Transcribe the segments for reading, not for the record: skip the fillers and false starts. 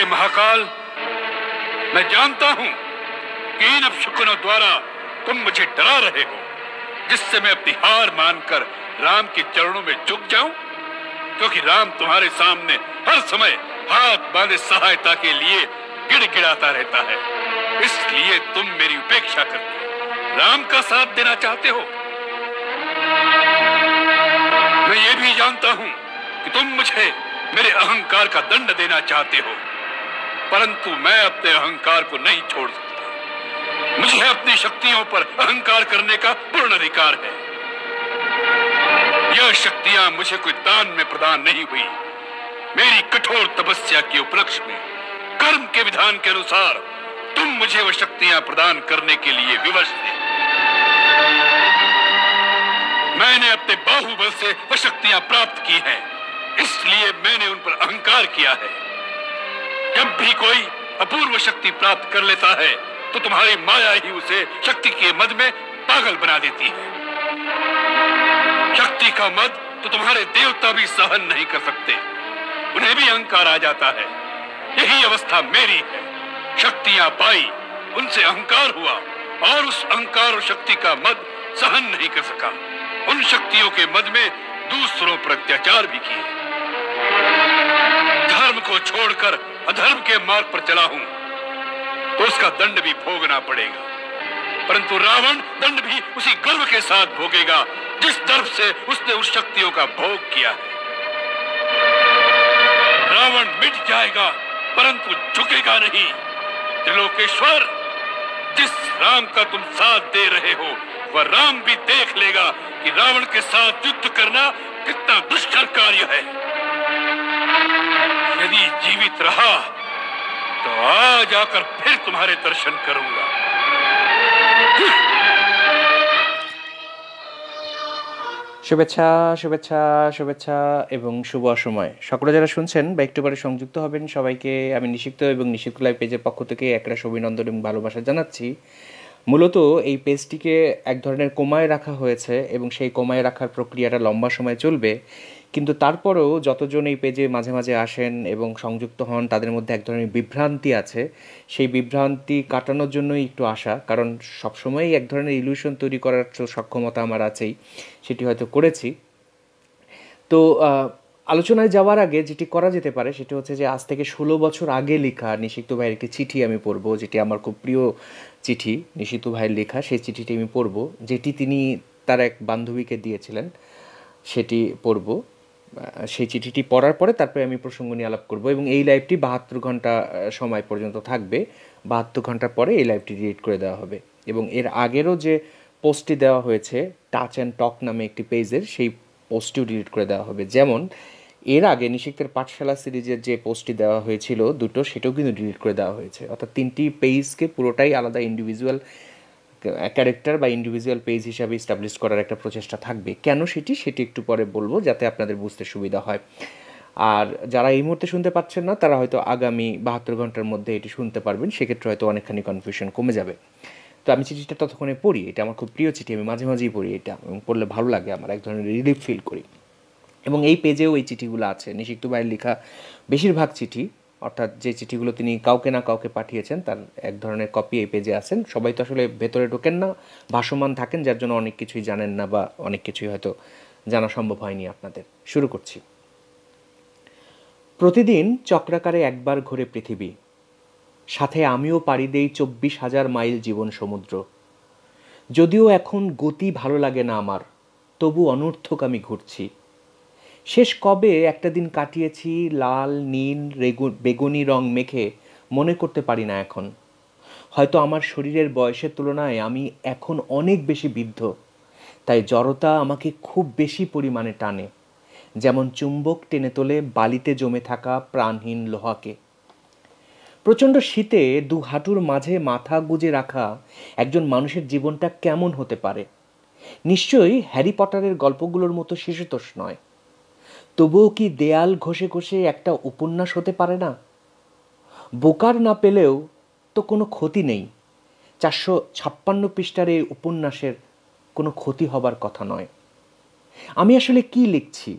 महाकाल, मैं जानता हूं कि इन अपशकुनों द्वारा तुम मुझे डरा रहे हो, जिससे मैं अपनी हार मानकर राम के चरणों में झुक जाऊं, क्योंकि राम तुम्हारे सामने हर समय हाथ बांधे सहायता के लिए गिड़गिड़ाता रहता है। इसलिए तुम मेरी उपेक्षा करके राम का साथ देना चाहते हो। मैं ये भी जानता हूं कि तुम मुझे मेरे अहंकार का दंड देना चाहते हो, परंतु मैं अपने अहंकार को नहीं छोड़ सकता। मुझे अपनी शक्तियों पर अहंकार करने का पूर्ण अधिकार है। यह शक्तियां मुझे कोई दान में प्रदान नहीं हुई। मेरी कठोर तपस्या के उपलक्ष्य में कर्म के विधान के अनुसार तुम मुझे वह शक्तियां प्रदान करने के लिए विवश थे। मैंने अपने बाहुबल से वह शक्तियां प्राप्त की हैं, इसलिए मैंने उन पर अहंकार किया है। जब भी कोई अपूर्व शक्ति प्राप्त कर लेता है तो तुम्हारी माया ही उसे शक्ति के मद में पागल बना देती है। शक्ति का मद तो तुम्हारे देवता भी सहन नहीं कर सकते, उन्हें भी अहंकार आ जाता है। यही अवस्था मेरी है। शक्तियां पाई, उनसे अहंकार हुआ और उस अहंकार और शक्ति का मद सहन नहीं कर सका। उन शक्तियों के मद में दूसरों पर अत्याचार भी किए। धर्म को छोड़कर अधर्म के मार्ग पर चला हूं तो उसका दंड भी भोगना पड़ेगा, परंतु रावण दंड भी उसी गर्व के साथ भोगेगा जिस दर्प से उसने उस शक्तियों का भोग किया है। रावण मिट जाएगा परंतु झुकेगा नहीं। त्रिलोकेश्वर, जिस राम का तुम साथ दे रहे हो वह राम भी देख लेगा कि रावण के साथ युद्ध करना कितना दुष्कर कार्य है। यदि जीवित रहा तो आज आकर फिर तुम्हारे दर्शन करूंगा। শুভেচ্ছা শুভেচ্ছা শুভেচ্ছা এবং শুভ অসময়। সকলে যারা শুনছেন বা একটু পরে সংযুক্ত হবেন সবাইকে আমি নিষিক্ত এবং নিষিক্ত লাইভ পেজের পক্ষ থেকে একরাশ অভিনন্দন এবং ভালোবাসা জানাচ্ছি। মূলত এই পেজটিকে এক ধরনের কোমায় রাখা হয়েছে এবং সেই কোমায় রাখার প্রক্রিয়াটা লম্বা সময় চলবে, কিন্তু তারপরেও যতজন এই পেজে মাঝে মাঝে আসেন এবং সংযুক্ত হন তাদের মধ্যে এক ধরনের বিভ্রান্তি আছে। সেই বিভ্রান্তি কাটানোর জন্যই একটু আসা, কারণ সবসময়ই এক ধরনের ইলিউশন তৈরি করার সক্ষমতা আমার আছেই, সেটি হয়তো করেছি। তো আলোচনায় যাওয়ার আগে যেটি করা যেতে পারে সেটি হচ্ছে যে আজ থেকে 16 বছর আগে লেখা নিষিক্ত ভাইয়ের একটি চিঠি আমি পড়ব, যেটি আমার খুব প্রিয় চিঠি। নিষিক্ত ভাইয়ের লেখা সেই চিঠিটি আমি পড়ব, যেটি তিনি তার এক বান্ধবীকে দিয়েছিলেন, সেটি পড়ব। সেই চিঠিটি পড়ার পরে তারপরে আমি প্রসঙ্গ নিয়ে আলাপ করব এবং এই লাইভটি 72 ঘন্টা সময় পর্যন্ত থাকবে। 72 ঘন্টা পরে এই লাইভটি ডিলিট করে দেওয়া হবে এবং এর আগেরও যে পোস্টটি দেওয়া হয়েছে টাচ অ্যান্ড টক নামে একটি পেজের, সেই পোস্টটিও ডিলিট করে দেওয়া হবে। যেমন এর আগে নিষিক্তের পাঠশালা সিরিজের যে পোস্টটি দেওয়া হয়েছিল দুটো, সেটাও কিন্তু ডিলিট করে দেওয়া হয়েছে। অর্থাৎ 3টি পেজকে পুরোটাই আলাদা ইন্ডিভিজুয়াল ক্যারেক্টার বা ইন্ডিভিজুয়াল পেজ হিসাবে এস্টাবলিশ করার একটা প্রচেষ্টা থাকবে। কেন সেটি একটু পরে বলবো, যাতে আপনাদের বুঝতে সুবিধা হয়। আর যারা এই মুহূর্তে শুনতে পাচ্ছেন না তারা হয়তো আগামী 72 ঘন্টার মধ্যে এটি শুনতে পারবেন, সেক্ষেত্রে হয়তো অনেকখানি কনফিউশন কমে যাবে। তো আমি চিঠিটা ততক্ষণে পড়ি। এটা আমার খুব প্রিয় চিঠি, আমি মাঝে মাঝেই পড়ি এটা এবং পড়লে ভালো লাগে, আমার এক ধরনের রিলিফ ফিল করি। এবং এই পেজেও এই চিঠিগুলো আছে, নিষিক্ত ভাইয়ের লেখা বেশিরভাগ চিঠি, অর্থাৎ যে চিঠিগুলো তিনি কাউকে না কাউকে পাঠিয়েছেন তার এক ধরনের কপি এই পেজে আছেন। সবাই তো আসলে ভেতরে ঢোকেন না, ভাসমান থাকেন, যার জন্য অনেক কিছুই জানেন না বা অনেক কিছুই হয়তো জানা সম্ভব হয়নি আপনাদের। শুরু করছি। প্রতিদিন চক্রাকারে একবার ঘোরে পৃথিবী, সাথে আমিও পাড়ি দেই 24,000 মাইল জীবন সমুদ্র। যদিও এখন গতি ভালো লাগে না আমার, তবু অনর্থক আমি ঘুরছি। শেষ কবে একটা দিন কাটিয়েছি লাল নীল বেগুনি রং মেখে মনে করতে পারি না এখন। হয়তো আমার শরীরের বয়সের তুলনায় আমি এখন অনেক বেশি বৃদ্ধ, তাই জড়তা আমাকে খুব বেশি পরিমাণে টানে, যেমন চুম্বক টেনে তোলে বালিতে জমে থাকা প্রাণহীন লোহাকে। প্রচণ্ড শীতে 2 হাঁটুর মাঝে মাথা গুজে রাখা একজন মানুষের জীবনটা কেমন হতে পারে? নিশ্চয়ই হ্যারি পটারের গল্পগুলোর মতো শিশুতোষ নয়। তবুও কি দেয়াল ঘষে ঘষে একটা উপন্যাস হতে পারে না? বোকার না পেলেও তো কোনো ক্ষতি নেই। 456 পৃষ্ঠার এই উপন্যাসের কোনো ক্ষতি হবার কথা নয়। আমি আসলে কি লিখছি?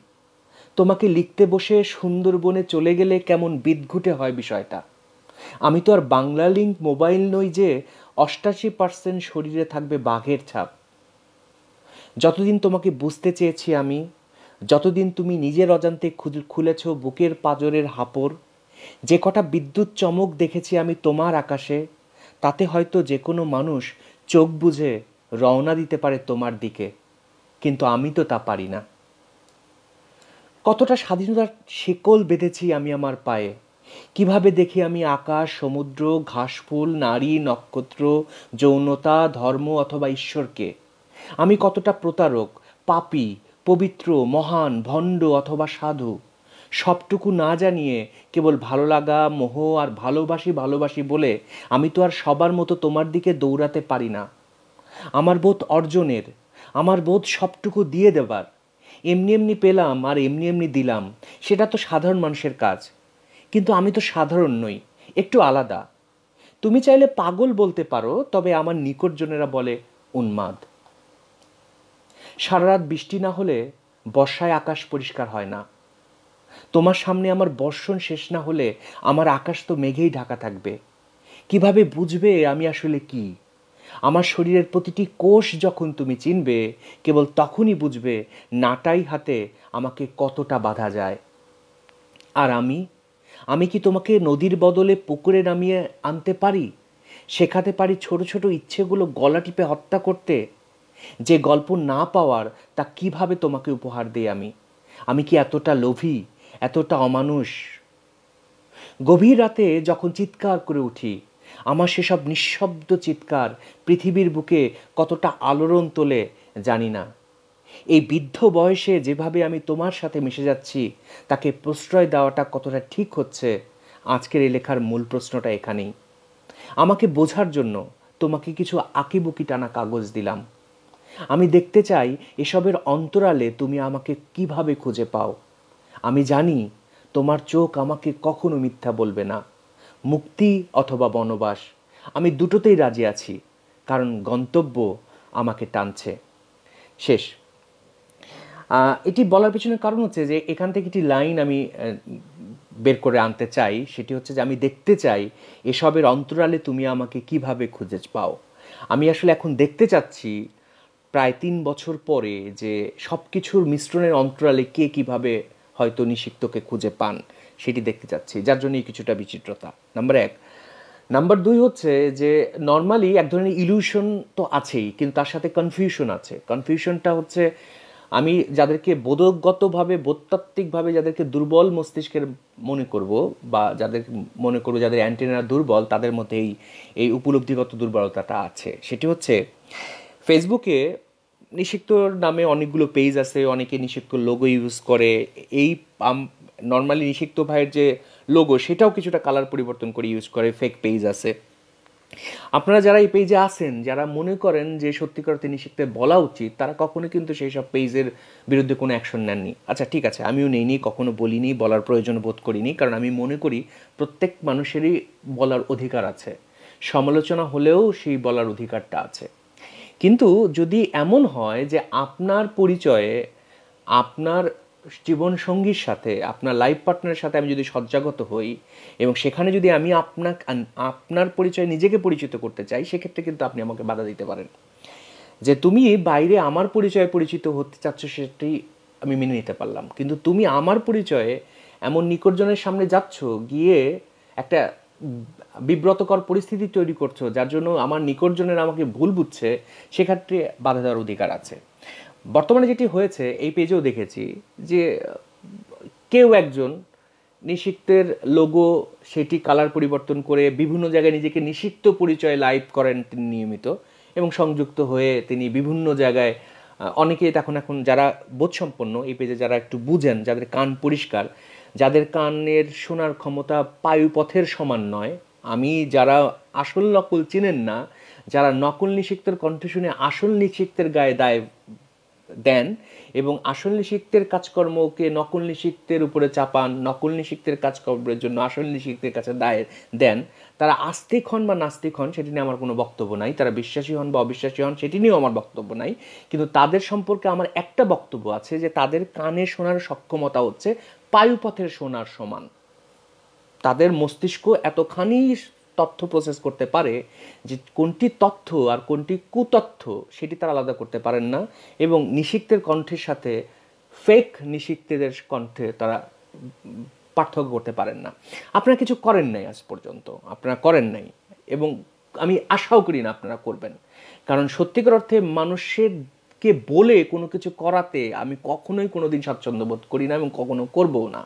তোমাকে লিখতে বসে সুন্দরবনে চলে গেলে কেমন বিদঘুটে হয় বিষয়টা। আমি তো আর বাংলা লিঙ্ক মোবাইল নই যে 88% শরীরে থাকবে বাঘের ছাপ। যতদিন তোমাকে বুঝতে চেয়েছি আমি, যতদিন তুমি নিজের অজান্তে খুলেছ বুকের পাঁজরের হাপড়, যে কটা বিদ্যুৎ চমক দেখেছি আমি তোমার আকাশে, তাতে হয়তো যে কোনো মানুষ চোখ বুজে রওনা দিতে পারে তোমার দিকে, কিন্তু আমি তো তা পারি না। কতটা স্বাধীনতার শেকল বেঁধেছি আমি আমার পায়ে, কিভাবে দেখি আমি আকাশ, সমুদ্র, ঘাসফুল, নারী, নক্ষত্র, যৌনতা, ধর্ম অথবা ঈশ্বরকে। আমি কতটা প্রতারক, পাপী, পবিত্র, মহান, ভণ্ড অথবা সাধু, সবটুকু না জানিয়ে কেবল ভালো লাগা, মোহ আর ভালোবাসি ভালোবাসি বলে আমি তো আর সবার মতো তোমার দিকে দৌড়াতে পারি না। আমার বোধ অর্জনের, আমার বোধ সবটুকু দিয়ে দেবার। এমনি এমনি পেলাম আর এমনি এমনি দিলাম, সেটা তো সাধারণ মানুষের কাজ। কিন্তু আমি তো সাধারণ নই, একটু আলাদা। তুমি চাইলে পাগল বলতে পারো, তবে আমার নিকটজনেরা বলে উন্মাদ। সারা রাত বৃষ্টি না হলে বর্ষায় আকাশ পরিষ্কার হয় না। তোমার সামনে আমার বর্ষণ শেষ না হলে আমার আকাশ তো মেঘেই ঢাকা থাকবে। কিভাবে বুঝবে আমি আসলে কি? আমার শরীরের প্রতিটি কোষ যখন তুমি চিনবে, কেবল তখনই বুঝবে নাটাই হাতে আমাকে কতটা বাধা যায়। আর আমি কি তোমাকে নদীর বদলে পুকুরে নামিয়ে আনতে পারি, শেখাতে পারি ছোট ছোট ইচ্ছেগুলো গলা টিপে হত্যা করতে? যে গল্প না পাওয়ার তা কিভাবে তোমাকে উপহার দিই আমি কি এতটা লোভী, এতটা অমানুষ? গভীর রাতে যখন চিৎকার করে উঠি, আমার সেসব নিঃশব্দ চিৎকার পৃথিবীর বুকে কতটা আলোড়ন তোলে জানি না। এই বৃদ্ধ বয়সে যেভাবে আমি তোমার সাথে মিশে যাচ্ছি, তাকে প্রশ্রয় দেওয়াটা কতটা ঠিক হচ্ছে, আজকের এই লেখার মূল প্রশ্নটা এখানেই। আমাকে বোঝার জন্য তোমাকে কিছু আঁকিবুকি টানা কাগজ দিলাম। আমি দেখতে চাই এসবের অন্তরালে তুমি আমাকে কিভাবে খুঁজে পাও। আমি জানি তোমার চোখ আমাকে কখনো মিথ্যা বলবে না। মুক্তি অথবা বনবাস, আমি দুটোতেই রাজি আছি, কারণ গন্তব্য আমাকে টানছে। শেষ। এটি বলার পিছনে কারণ হচ্ছে যে এখান থেকে একটি লাইন আমি বের করে আনতে চাই, সেটি হচ্ছে যে আমি দেখতে চাই এসবের অন্তরালে তুমি আমাকে কিভাবে খুঁজে পাও। আমি আসলে এখন দেখতে চাচ্ছি প্রায় 3 বছর পরে যে সব কিছুর মিশ্রণের অন্তরালে কে কিভাবে হয়তো নিষিক্তকে খুঁজে পান, সেটি দেখতে চাচ্ছি, যার জন্যই কিছুটা বিচিত্রতা। নাম্বার 1। নাম্বার 2 হচ্ছে যে নর্মালি এক ধরনের ইলিউশন তো আছেই, কিন্তু তার সাথে কনফিউশন আছে। কনফিউশনটা হচ্ছে আমি যাদেরকে বোধগতভাবে, বোধতাত্ত্বিকভাবে যাদেরকে দুর্বল মস্তিষ্কের মনে করব, বা যাদের মনে করব যাদের অ্যান্টেনা দুর্বল, তাদের মধ্যে এই উপলব্ধিগত দুর্বলতাটা আছে। সেটি হচ্ছে ফেসবুকে নিষিক্তর নামে অনেকগুলো পেজ আছে, অনেকে নিষিক্ত লোগো ইউজ করে। এই নর্মালি নিষিক্ত ভাইয়ের যে লোগো, সেটাও কিছুটা কালার পরিবর্তন করে ইউজ করে, ফেক পেজ আছে। আপনারা যারা এই পেজে আছেন, যারা মনে করেন যে সত্যিকার অর্থে নিষিক্তের বলা উচিত, তারা কখনো কিন্তু সেই সব পেজের বিরুদ্ধে কোনো অ্যাকশন নেননি। আচ্ছা ঠিক আছে, আমিও নেইনি, কখনো বলিনি, বলার প্রয়োজন বোধ করিনি, কারণ আমি মনে করি প্রত্যেক মানুষেরই বলার অধিকার আছে, সমালোচনা হলেও সেই বলার অধিকারটা আছে। কিন্তু যদি এমন হয় যে আপনার পরিচয়ে, আপনার জীবনসঙ্গীর সাথে, আপনার লাইফ পার্টনারের সাথে আমি যদি সজ্জাগত হই, এবং সেখানে যদি আমি আপনার পরিচয়ে নিজেকে পরিচিত করতে চাই, সেক্ষেত্রে কিন্তু আপনি আমাকে বাধা দিতে পারেন। যে তুমি বাইরে আমার পরিচয়ে পরিচিত হতে চাচ্ছ, সেটি আমি মেনে নিতে পারলাম, কিন্তু তুমি আমার পরিচয়ে এমন নিকটজনের সামনে যাচ্ছ, গিয়ে একটা বিব্রতকর পরিস্থিতি তৈরি করছো, যার জন্য আমার নিকটজনের আমাকে ভুল বুঝছে, সেক্ষেত্রে বাধা দেওয়ার অধিকার আছে। বর্তমানে যেটি হয়েছে, এই পেজেও দেখেছি যে কেউ একজন নিষিক্তের লোগো, সেটি কালার পরিবর্তন করে বিভিন্ন জায়গায় নিজেকে নিষিক্ত পরিচয়ে লাইভ করেন তিনি নিয়মিত, এবং সংযুক্ত হয়ে তিনি বিভিন্ন জায়গায়, অনেকেই এখন যারা বোধসম্পন্ন, এই পেজে যারা একটু বুঝেন, যাদের কান পরিষ্কার, যাদের কানের শোনার ক্ষমতা পায়ুপথের সমান নয়, আমি যারা আসল নকল চিনেন না, যারা নকল নিষিক্তের কণ্ঠ শুনে আসল নিষিক্তের গায়ে দায় দেন, এবং আসল নিষিক্তের কাজকর্মকে নকল নিষিক্তের উপরে চাপান, নকল নিষিক্তের কাজকর্মের জন্য আসল নিষিক্তের কাছে দায় দেন, তারা আস্তিক হন বা নাস্তিক হন, সেটি নিয়ে আমার কোনো বক্তব্য নাই। তারা বিশ্বাসী হন বা অবিশ্বাসী হন, সেটি নিয়েও আমার বক্তব্য নাই। কিন্তু তাদের সম্পর্কে আমার একটা বক্তব্য আছে, যে তাদের কানে শোনার সক্ষমতা হচ্ছে পায়ুপথের শোনার সমান। তাদের মস্তিষ্ক এতখানি তথ্য প্রসেস করতে পারে যে কোনটি তথ্য আর কোনটি কুতথ্য সেটি তারা আলাদা করতে পারেন না, এবং নিষিক্তের কণ্ঠের সাথে ফেক নিষিক্তদের কণ্ঠে তারা পার্থক্য করতে পারেন না। আপনারা কিছু করেন নাই আজ পর্যন্ত, আপনারা করেন নাই, এবং আমি আশাও করি না আপনারা করবেন। কারণ সত্যিকার অর্থে মানুষকে বলে কোনো কিছু করাতে আমি কখনোই কোনো দিন স্বাচ্ছন্দ্য বোধ করি না এবং কখনো করবও না।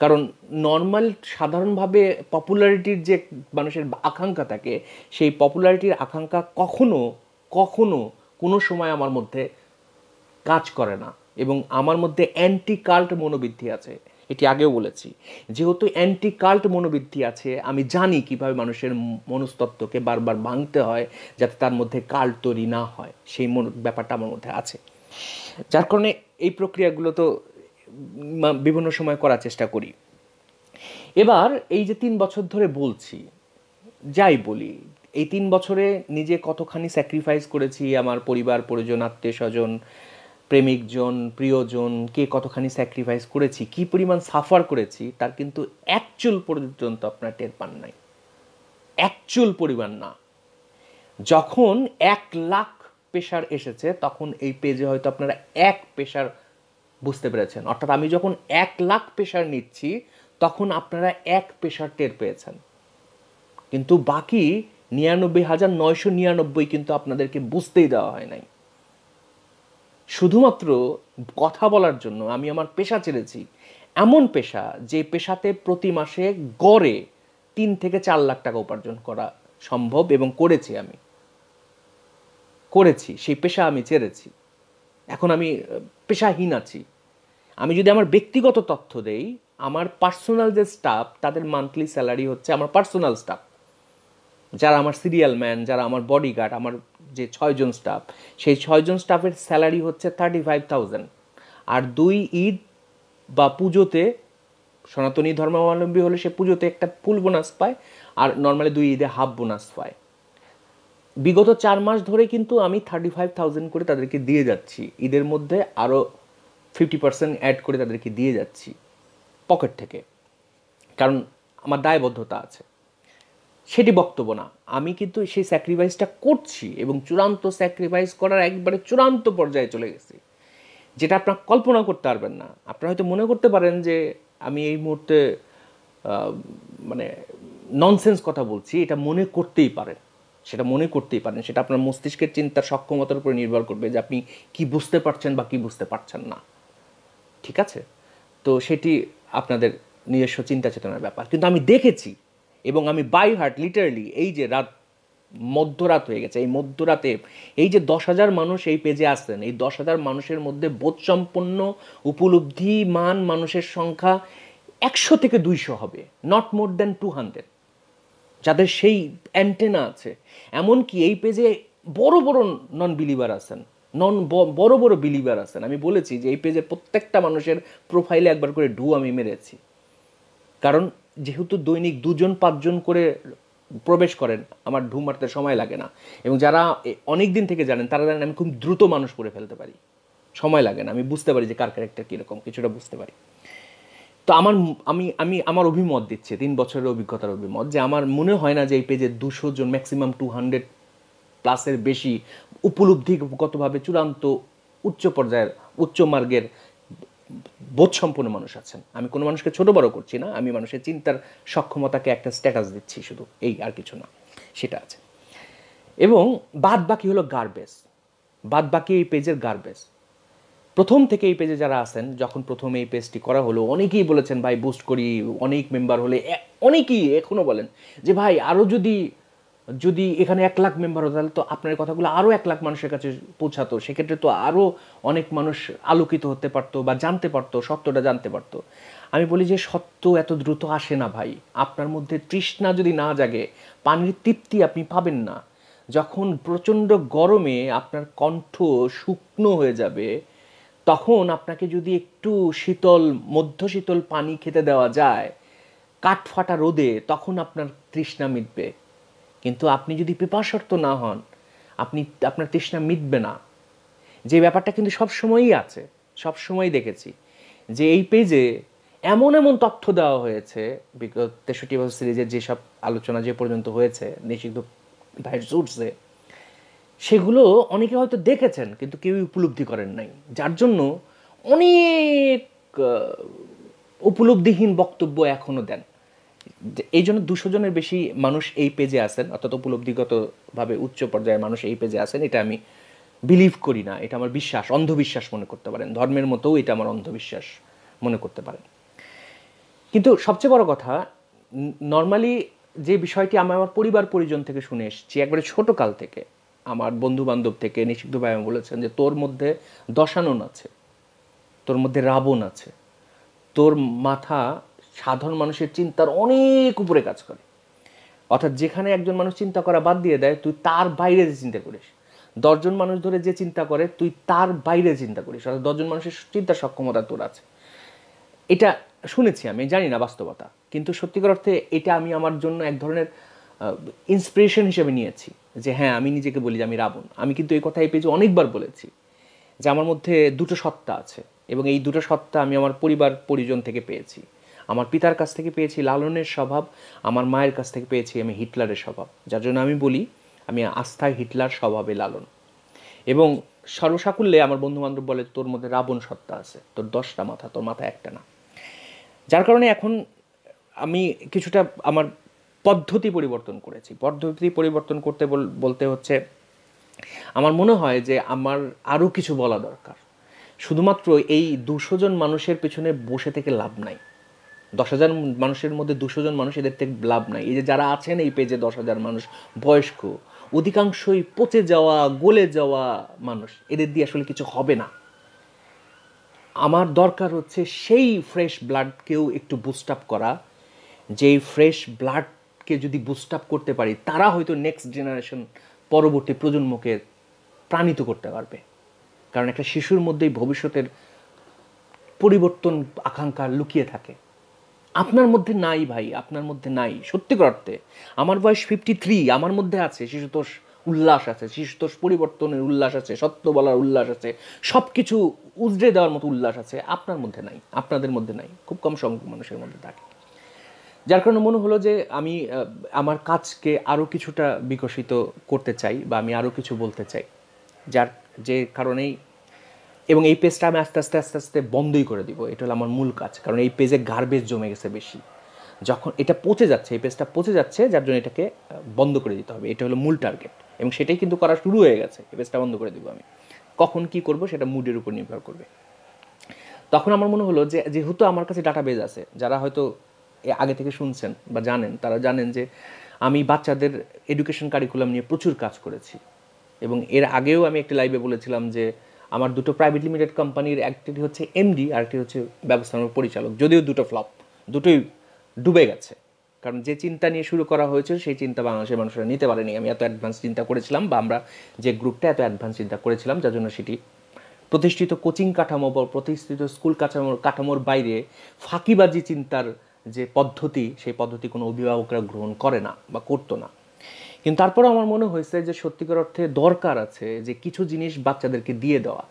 কারণ নর্মাল সাধারণভাবে পপুলারিটির যে মানুষের আকাঙ্ক্ষা থাকে, সেই পপুলারিটির আকাঙ্ক্ষা কখনো কখনো কোনো সময় আমার মধ্যে কাজ করে না, এবং আমার মধ্যে অ্যান্টি কাল্ট মনোবৃত্তি আছে। এটি আগেও বলেছি, যেহেতু অ্যান্টি কাল্ট মনোবৃত্তি আছে, আমি জানি কিভাবে মানুষের মনস্তত্ত্বকে বারবার ভাঙতে হয় যাতে তার মধ্যে কাল্ট তৈরি না হয়, সেই ব্যাপারটা আমার মধ্যে আছে। যার কারণে এই প্রক্রিয়াগুলো তো বিভিন্ন সময় করার চেষ্টা করি। এবার এই যে 3 বছর ধরে বলছি, যাই বলি, এই 3 বছরে নিজে কতখানি স্যাক্রিফাইস করেছি, আমার পরিবার পরিজন আত্মীয় স্বজন প্রেমিকজন প্রিয়জন কে কতখানি স্যাক্রিফাইস করেছি, কি পরিমাণ সাফার করেছি, তার কিন্তু অ্যাকচুয়াল পর্যন্ত আপনারা টের পান নাই, অ্যাকচুয়াল পরিমাণ না। যখন 1 লাখ পেশার এসেছে তখন এই পেজে হয়তো আপনারা 1 পেশার বুঝতে পেরেছেন, অর্থাৎ আমি যখন 1 লাখ পেশার নিচ্ছি তখন আপনারা 1 পেশার টের পেয়েছেন, কিন্তু বাকি 99,999 কিন্তু আপনাদেরকে বুঝতেই দেওয়া হয় নাই। শুধুমাত্র কথা বলার জন্য আমি আমার পেশা ছেড়েছি, এমন পেশা যে পেশাতে প্রতি মাসে গড়ে 3 থেকে 4 লাখ টাকা উপার্জন করা সম্ভব, এবং করেছি সেই পেশা আমি ছেড়েছি। এখন আমি পেশাহীন আছি। আমি যদি আমার ব্যক্তিগত তথ্য দেই, আমার পার্সোনাল যে স্টাফ তাদের মান্থলি স্যালারি হচ্ছে, আমার পার্সোনাল স্টাফ যারা আমার সিরিয়াল ম্যান, যারা আমার বডিগার্ড, আমার যে 6 জন স্টাফ, সেই 6 জন স্টাফের স্যালারি হচ্ছে 35,000। আর 2 ঈদ বা পুজোতে, সনাতনী ধর্মাবলম্বী হলে সে পুজোতে একটা ফুল বোনাস পায়, আর নর্মালি 2 ঈদে হাফ বোনাস পায়। বিগত 4 মাস ধরে কিন্তু আমি 35,000 করে তাদেরকে দিয়ে যাচ্ছি, ঈদের মধ্যে আরও 50% অ্যাড করে তাদেরকে দিয়ে যাচ্ছি পকেট থেকে, কারণ আমার দায়বদ্ধতা আছে। সেটি বক্তব্য না, আমি কিন্তু সেই স্যাক্রিফাইসটা করছি, এবং চূড়ান্ত স্যাক্রিফাইস করার একবারে চূড়ান্ত পর্যায়ে চলে গেছি, যেটা আপনারা কল্পনা করতে পারবেন না। আপনারা হয়তো মনে করতে পারেন যে আমি এই মুহূর্তে মানে ননসেন্স কথা বলছি, এটা মনে করতেই পারেন, সেটা আপনার মস্তিষ্কের চিন্তার সক্ষমতার উপরে নির্ভর করবে যে আপনি কি বুঝতে পারছেন বা কি বুঝতে পারছেন না, ঠিক আছে? তো সেটি আপনাদের নিজস্ব চিন্তা চেতনার ব্যাপার। কিন্তু আমি দেখেছি, এবং আমি বাই হার্ট লিটারালি, এই যে মধ্যরাত হয়ে গেছে, এই মধ্যরাতে এই যে 10,000 মানুষ এই পেজে আসছেন, এই 10,000 মানুষের মধ্যে বোধসম্পন্ন উপলব্ধিমান মানুষের সংখ্যা 100 থেকে 200 হবে, নট মোর দ্যান 200, যাদের সেই অ্যান্টেনা আছে। এমনকি এই পেজে বড় বড় নন বিলিভার আছেন, বড় বড় বিলিভার আছেন। আমি বলেছি যে এই পেজের প্রত্যেকটা মানুষের প্রোফাইলে একবার করে ঢু আমি মেরেছি, কারণ যেহেতু দৈনিক 2-5 জন করে প্রবেশ করেন, আমার ঢু মারতে সময় লাগে না, এবং যারা অনেক দিন থেকে জানেন তারা জানেন আমি খুব দ্রুত মানুষ করে ফেলতে পারি, সময় লাগে না, আমি বুঝতে পারি যে কার ক্যারেক্টার কীরকম, কিছুটা বুঝতে পারি। তো আমার অভিমত দিচ্ছে, 3 বছরের অভিজ্ঞতার অভিমত, যে আমার মনে হয় না যে এই পেজে 200 জন, ম্যাক্সিমাম 200+ বেশি উপলব্ধিগতভাবে চূড়ান্ত উচ্চ পর্যায়ের উচ্চ মার্গের বোধসম্পন্ন মানুষ আছেন। আমি কোনো মানুষকে ছোট বড় করছি না, আমি মানুষের চিন্তার সক্ষমতাকে একটা স্ট্যাটাস দিচ্ছি শুধু, এই আর কিছু না, সেটা আছে। এবং বাদ বাকি হলো গার্বেজ, বাদ বাকি এই পেজের গার্বেজ। প্রথম থেকে এই পেজে যারা আছেন, যখন প্রথম এই পেজটি করা হলো, অনেকেই বলেছেন ভাই বুস্ট করি, অনেক মেম্বার হলে, অনেকেই এখনও বলেন যে ভাই আরও যদি এখানে 1 লাখ মেম্বার হতো তাহলে তো আপনার কথাগুলো আরও 1 লাখ মানুষের কাছে পৌঁছাতো, সেক্ষেত্রে তো আরও অনেক মানুষ আলোকিত হতে পারতো বা জানতে পারতো, সত্যটা জানতে পারতো। আমি বলি যে সত্য এত দ্রুত আসে না ভাই, আপনার মধ্যে তৃষ্ণা যদি না জাগে, পানির তৃপ্তি আপনি পাবেন না। যখন প্রচণ্ড গরমে আপনার কণ্ঠ শুকনো হয়ে যাবে, তখন আপনাকে যদি একটু মধ্য শীতল পানি খেতে দেওয়া যায় কাঠফাটা রোদে, তখন আপনার তৃষ্ণা মিটবে। কিন্তু আপনি যদি পিপাসার্ত না হন, আপনার তৃষ্ণা মিটবে না। যে ব্যাপারটা কিন্তু সবসময়ই আছে, সবসময় দেখেছি যে এই পেজে এমন এমন তথ্য দেওয়া হয়েছে বিগত 63 বছর সিরিজের যেসব আলোচনা যে পর্যন্ত হয়েছে নিষিদ্ধ ভাইয়ের সোর্সে, সেগুলো অনেকে হয়তো দেখেছেন কিন্তু কেউই উপলব্ধি করেন নাই, যার জন্য অনেক উপলব্ধিহীন বক্তব্য এখনও দেন। এই জন্য 200 জনের বেশি মানুষ এই পেজে আছেন, অর্থাৎ উপলব্ধিগতভাবে উচ্চ পর্যায়ের মানুষ এই পেজে আছেন, এটা আমি বিলিভ করি না, এটা আমার বিশ্বাস, অন্ধবিশ্বাস মনে করতে পারেন, ধর্মের মতোও এটা আমার অন্ধবিশ্বাস মনে করতে পারেন। কিন্তু সবচেয়ে বড় কথা, নর্মালি যে বিষয়টি আমি আমার পরিবার পরিজন থেকে শুনে এসেছি একবারে ছোট কাল থেকে, আমার বন্ধু বান্ধব থেকে নিষিদ্ধ ভাই বলেছেন যে তোর মধ্যে দশানন আছে, তোর মধ্যে রাবণ আছে, তোর মাথা সাধারণ মানুষের চিন্তার অনেক উপরে কাজ করে। অর্থাৎ যেখানে একজন মানুষ চিন্তা করা বাদ দিয়ে দেয়, তুই তার বাইরে যে চিন্তা করিস। 10 জন মানুষ ধরে যে চিন্তা করে, তুই তার বাইরে চিন্তা করিস। অর্থাৎ 10 জন মানুষের চিন্তার সক্ষমতা তোর আছে। এটা শুনেছি, আমি জানি না বাস্তবতা, কিন্তু সত্যিকার অর্থে এটা আমি আমার জন্য এক ধরনের ইন্সপিরেশন হিসেবে নিয়েছি যে হ্যাঁ, আমি নিজেকে বলি যে আমি রাবণ। আমি কিন্তু এই কথা এই পেজে অনেকবার বলেছি যে আমার মধ্যে দুটো সত্তা আছে, এবং এই দুটো সত্তা আমি আমার পরিবার পরিজন থেকে পেয়েছি। আমার পিতার কাছ থেকে পেয়েছি লালনের স্বভাব, আমার মায়ের কাছ থেকে পেয়েছি আমি হিটলারের স্বভাব, যার জন্য আমি বলি আমি আস্থায় হিটলার, স্বভাবে লালন। এবং সর্বসাকুল্যে আমার বন্ধুবান্ধব বলে তোর মধ্যে রাবণ সত্তা আছে, তোর 10টা মাথা, তোর মাথা একটা না। যার কারণে এখন আমি কিছুটা আমার পদ্ধতি পরিবর্তন করেছি। পদ্ধতি পরিবর্তন করতে বলতে হচ্ছে আমার মনে হয় যে আমার আরও কিছু বলা দরকার। শুধুমাত্র এই 200 জন মানুষের পেছনে বসে থেকে লাভ নাই। 10,000 মানুষের মধ্যে 200 জন মানুষ, এদের থেকে লাভ নাই। এই যে যারা আছেন এই পেজে 10,000 মানুষ বয়স্ক, অধিকাংশই পচে যাওয়া, গলে যাওয়া মানুষ, এদের দিয়ে আসলে কিছু হবে না। আমার দরকার হচ্ছে সেই ফ্রেশ ব্লাডকেও একটু বুস্ট আপ করা, যেই ফ্রেশ ব্লাডকে যদি বুস্ট আপ করতে পারি, তারা হয়তো নেক্সট জেনারেশন, পরবর্তী প্রজন্মকে প্রাণিত করতে পারবে। কারণ একটা শিশুর মধ্যেই ভবিষ্যতের পরিবর্তন আকাঙ্ক্ষা লুকিয়ে থাকে। আপনার মধ্যে নাই ভাই, আপনার মধ্যে নাই। সত্যিকার অর্থে আমার বয়স 53, আমার মধ্যে আছে শিশুতোষ উল্লাস আছে, শিশুতোষ পরিবর্তনের উল্লাস আছে, সত্য বলার উল্লাস আছে, সব কিছু উজড়ে দেওয়ার মতো উল্লাস আছে। আপনার মধ্যে নাই, আপনাদের মধ্যে নাই, খুব কম সংখ্যক মানুষের মধ্যে থাকে। যার কারণে মনে হলো যে আমি আমার কাজকে আরও কিছুটা বিকশিত করতে চাই, বা আমি আরও কিছু বলতে চাই, যে কারণেই, এবং এই পেজটা আমি আস্তে আস্তে আস্তে আস্তে বন্ধই করে দিব। এটা হলো আমার মূল কাজ, কারণ এই পেজে গার্বেজ জমে গেছে বেশি। যখন এটা পচে যাচ্ছে, এই পেজটা পচে যাচ্ছে, যার জন্য এটাকে বন্ধ করে দিতে হবে। এটা হলো মূল টার্গেট, এবং সেটাই কিন্তু করা শুরু হয়ে গেছে। এই পেজটা বন্ধ করে দিব আমি। কখন কি করব সেটা মুডের উপর নির্ভর করবে। তখন আমার মনে হলো যে যেহেতু আমার কাছে ডাটাবেজ আছে, যারা হয়তো আগে থেকে শুনছেন বা জানেন, তারা জানেন যে আমি বাচ্চাদের এডুকেশন কারিকুলাম নিয়ে প্রচুর কাজ করেছি। এবং এর আগেও আমি একটি লাইভে বলেছিলাম যে আমার দুটো প্রাইভেট লিমিটেড কোম্পানির, একটি হচ্ছে এমডি, আরেকটি হচ্ছে ব্যবস্থাপনা পরিচালক। যদিও দুটো ফ্লপ, দুটোই ডুবে গেছে। কারণ যে চিন্তা নিয়ে শুরু করা হয়েছিল সেই চিন্তা বাংলাদেশের মানুষরা নিতে পারেনি। আমি এত অ্যাডভান্স চিন্তা করেছিলাম, বা আমরা যে গ্রুপটা এত অ্যাডভান্স চিন্তা করেছিলাম, যার জন্য সেটি প্রতিষ্ঠিত কোচিং কাঠামো বা প্রতিষ্ঠিত স্কুল কাঠামোর বাইরে ফাঁকিবাজি চিন্তার যে পদ্ধতি, সেই পদ্ধতি কোনো অভিভাবকরা গ্রহণ করে না বা করতো না। কিন্তু তারপরে আমার মনে হয়েছে যে সত্যিকার অর্থে দরকার আছে যে কিছু জিনিস বাচ্চাদেরকে দিয়ে দেওয়া।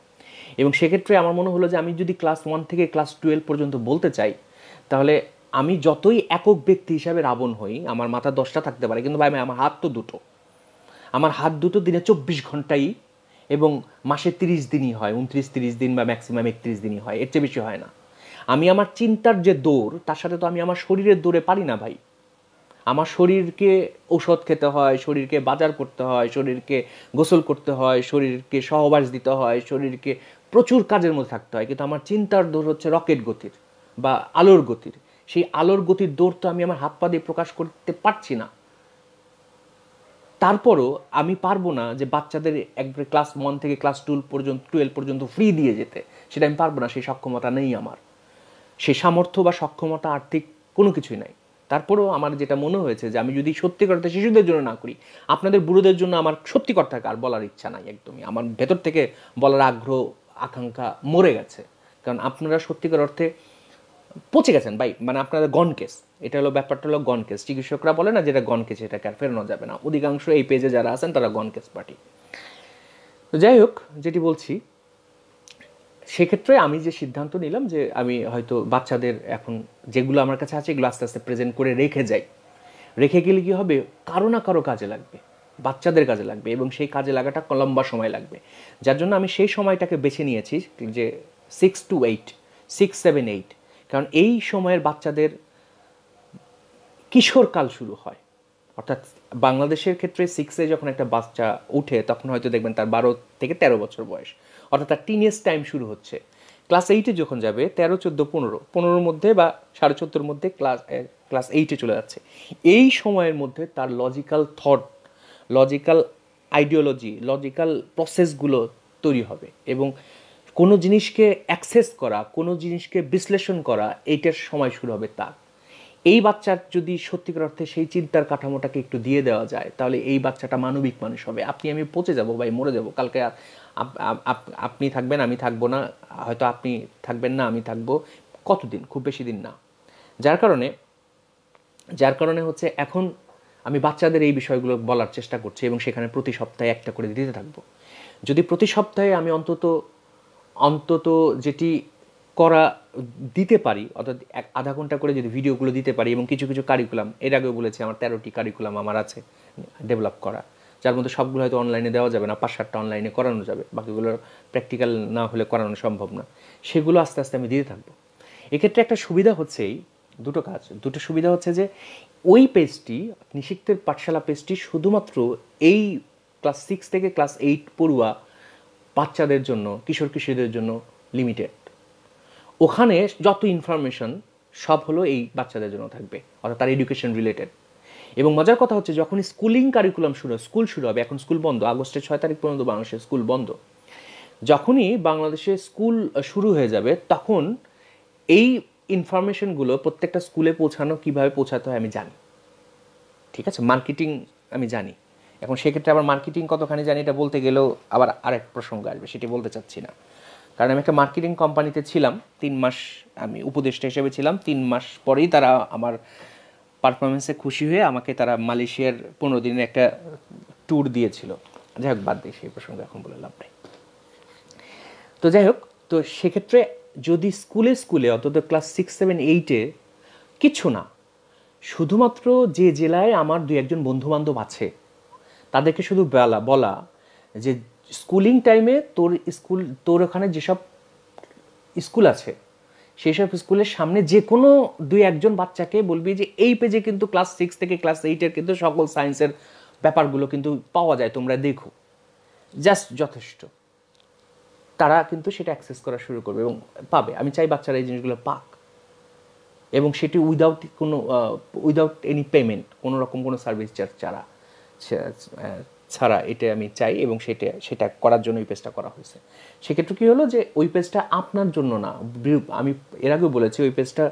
এবং সেক্ষেত্রে আমার মনে হলো যে আমি যদি ক্লাস 1 থেকে ক্লাস 12 পর্যন্ত বলতে চাই, তাহলে আমি যতই একক ব্যক্তি হিসাবে রাবণ হই, আমার মাথা 10টা থাকতে পারে, কিন্তু ভাই আমার হাত তো দুটো। আমার হাত দুটো দিনে 24 ঘন্টাই, এবং মাসে 30 দিনই হয়, 29-30 দিন বা ম্যাক্সিমাম 31 দিনই হয়, এর চেয়ে বেশি হয় না। আমি আমার চিন্তার যে দৌড়, তার সাথে তো আমি আমার শরীরের দৌড়ে পারি না ভাই। আমার শরীরকে ঔষধ খেতে হয়, শরীরকে বাজার করতে হয়, শরীরকে গোসল করতে হয়, শরীরকে সহবাস দিতে হয়, শরীরকে প্রচুর কাজের মধ্যে থাকতে হয়। কিন্তু আমার চিন্তার দৌড় হচ্ছে রকেট গতির বা আলোর গতির। সেই আলোর গতির দৌড় তো আমি আমার হাত পা দিয়ে প্রকাশ করতে পারছি না। তারপরও আমি পারবো না যে বাচ্চাদের একবারে ক্লাস 1 থেকে ক্লাস 12 পর্যন্ত ফ্রি দিয়ে যেতে, সেটা আমি পারবো না। সেই সক্ষমতা নেই আমার, সেই সামর্থ্য বা সক্ষমতা আর্থিক কোনো কিছুই নাই। তারপরেও আমার যেটা মনে হয়েছে যে আমি যদি সত্যি করতে শিশুদের জন্য না করি, আপনাদের বুড়োদের জন্য আমার সত্যি কথা আর বলার ইচ্ছা নাই একদমই। আমার ভেতর থেকে বলার আগ্রহ, আকাঙ্ক্ষা মরে গেছে। কারণ আপনারা সত্যিকার অর্থে পচে গেছেন ভাই, মানে আপনাদের গন কেস। এটা হলো ব্যাপারটা, হলো গন কেস। চিকিৎসকরা বলে না যেটা গন কেস, এটাকে আর ফেরানো যাবে না। অধিকাংশ এই পেজে যারা আছেন তারা গন কেস পার্টি। তো যাই হোক, যেটি বলছি, সেক্ষেত্রে আমি যে সিদ্ধান্ত নিলাম যে আমি হয়তো বাচ্চাদের এখন যেগুলো আমার কাছে আছে এগুলো আস্তে আস্তে প্রেজেন্ট করে রেখে যাই। রেখে গেলে কি হবে, কারো না কারো কাজে লাগবে, বাচ্চাদের কাজে লাগবে, এবং সেই কাজে লাগাটা লম্বা সময় লাগবে। যার জন্য আমি সেই সময়টাকে বেছে নিয়েছি যে 6 to 8, 6, 7, 8, কারণ এই সময়ের বাচ্চাদের কিশোরকাল শুরু হয়। অর্থাৎ বাংলাদেশের ক্ষেত্রে 6-এ যখন একটা বাচ্চা উঠে তখন হয়তো দেখবেন তার 12 থেকে 13 বছর বয়স, অর্থাৎ তার টিনেজ টাইম শুরু হচ্ছে। ক্লাস 8-এ যখন যাবে 13, 14, 15-15 মধ্যে বা 14.5-র মধ্যে ক্লাস 8-এ চলে যাচ্ছে। এই সময়ের মধ্যে তার logical thought, logical ideology, logical প্রসেসগুলো তৈরি হবে, এবং কোনো জিনিসকে অ্যাক্সেস করা, কোনো জিনিসকে বিশ্লেষণ করা, এইটার সময় শুরু হবে তার। এই বাচ্চার যদি সত্যিকার অর্থে সেই চিন্তার কাঠামোটাকে একটু দিয়ে দেওয়া যায়, তাহলে এই বাচ্চাটা মানবিক মানুষ হবে। আপনি আমি পচে যাব ভাই, মরে যাব কালকে, আপনি থাকবেন আমি থাকবো না, হয়তো আপনি থাকবেন না আমি থাকবো, কতদিন, খুব বেশি দিন না। যার কারণে হচ্ছে এখন আমি বাচ্চাদের এই বিষয়গুলো বলার চেষ্টা করছি, এবং সেখানে প্রতি সপ্তাহে একটা করে দিতে থাকবো। যদি প্রতি সপ্তাহে আমি অন্তত যেটি করা দিতে পারি, অর্থাৎ আধা ঘন্টা করে যদি ভিডিওগুলো দিতে পারি, এবং কিছু কিছু কারিকুলাম, এর আগেও বলেছি আমার 13টি কারিকুলাম আমার আছে ডেভেলপ করা, যার মধ্যে সবগুলো হয়তো অনলাইনে দেওয়া যাবে না, 5-7টা অনলাইনে করানো যাবে, বাকিগুলো প্র্যাকটিক্যাল না হলে করানো সম্ভব না। সেগুলো আস্তে আস্তে আমি দিতে থাকবো। এক্ষেত্রে একটা সুবিধা হচ্ছেই, দুটো সুবিধা হচ্ছে যে ওই পেজটি, নিশিক্তের পাঠশালা পেজটি শুধুমাত্র এই ক্লাস 6 থেকে ক্লাস 8 পড়ুয়া বাচ্চাদের জন্য, কিশোর কিশোরীদের জন্য লিমিটেড। ওখানে যত ইনফরমেশন সব হলো এই বাচ্চাদের জন্য থাকবে, অর্থাৎ তার এডুকেশন রিলেটেড। এবং মজার কথা হচ্ছে যখন স্কুলিং কারিকুলাম স্কুল শুরু হবে, এখন স্কুল বন্ধ, আগস্টের 6 তারিখ পর্যন্ত বাংলাদেশের স্কুল বন্ধ। যখনই বাংলাদেশে স্কুল শুরু হয়ে যাবে তখন এই ইনফরমেশনগুলো প্রত্যেকটা স্কুলে পৌঁছানো, কীভাবে পৌঁছাতে হয় আমি জানি, ঠিক আছে, মার্কেটিং আমি জানি। এখন সেক্ষেত্রে আবার মার্কেটিং কতখানি জানি এটা বলতে গেলেও আবার আরেক প্রসঙ্গ আসবে, সেটি বলতে চাচ্ছি না। কারণ আমি একটা মার্কেটিং কোম্পানিতে ছিলাম 3 মাস, আমি উপদেষ্টা হিসেবে ছিলাম। 3 মাস পরেই তারা আমার পারফরমেন্সে খুশি হয়ে আমাকে তারা মালয়েশিয়ার 15 দিনের একটা ট্যুর দিয়েছিল। যাই হোক, বাদ দিই সেই প্রসঙ্গে, এখন বলে লাভ নেই। তো যাই হোক, তো সেক্ষেত্রে যদি স্কুলে অন্তত ক্লাস 6, 7, 8-এ কিছু না, শুধুমাত্র যে জেলায় আমার 2-1 বন্ধুবান্ধব আছে তাদেরকে শুধু বলা যে স্কুলিং টাইমে তোর ওখানে যেসব স্কুল আছে সেই সব স্কুলের সামনে যে কোনো 2-1 বাচ্চাকে বলবি যে এই পেজে কিন্তু ক্লাস 6 থেকে ক্লাস 8-এর কিন্তু সকল সায়েন্সের ব্যাপারগুলো কিন্তু পাওয়া যায়, তোমরা দেখো, জাস্ট যথেষ্ট। তারা কিন্তু সেটা অ্যাক্সেস করা শুরু করবে এবং পাবে। আমি চাই বাচ্চারা এই জিনিসগুলো পাক, এবং সেটি উইদাউট এনি পেমেন্ট, কোনো রকম কোনো সার্ভিস চার্জ ছাড়া এটা আমি চাই, এবং সেটা করার জন্য ওই পেজটা করা হয়েছে। সেক্ষেত্রে কী হলো যে ওই পেজটা আপনার জন্য না, আমি এর আগেও বলেছি ওই পেজটা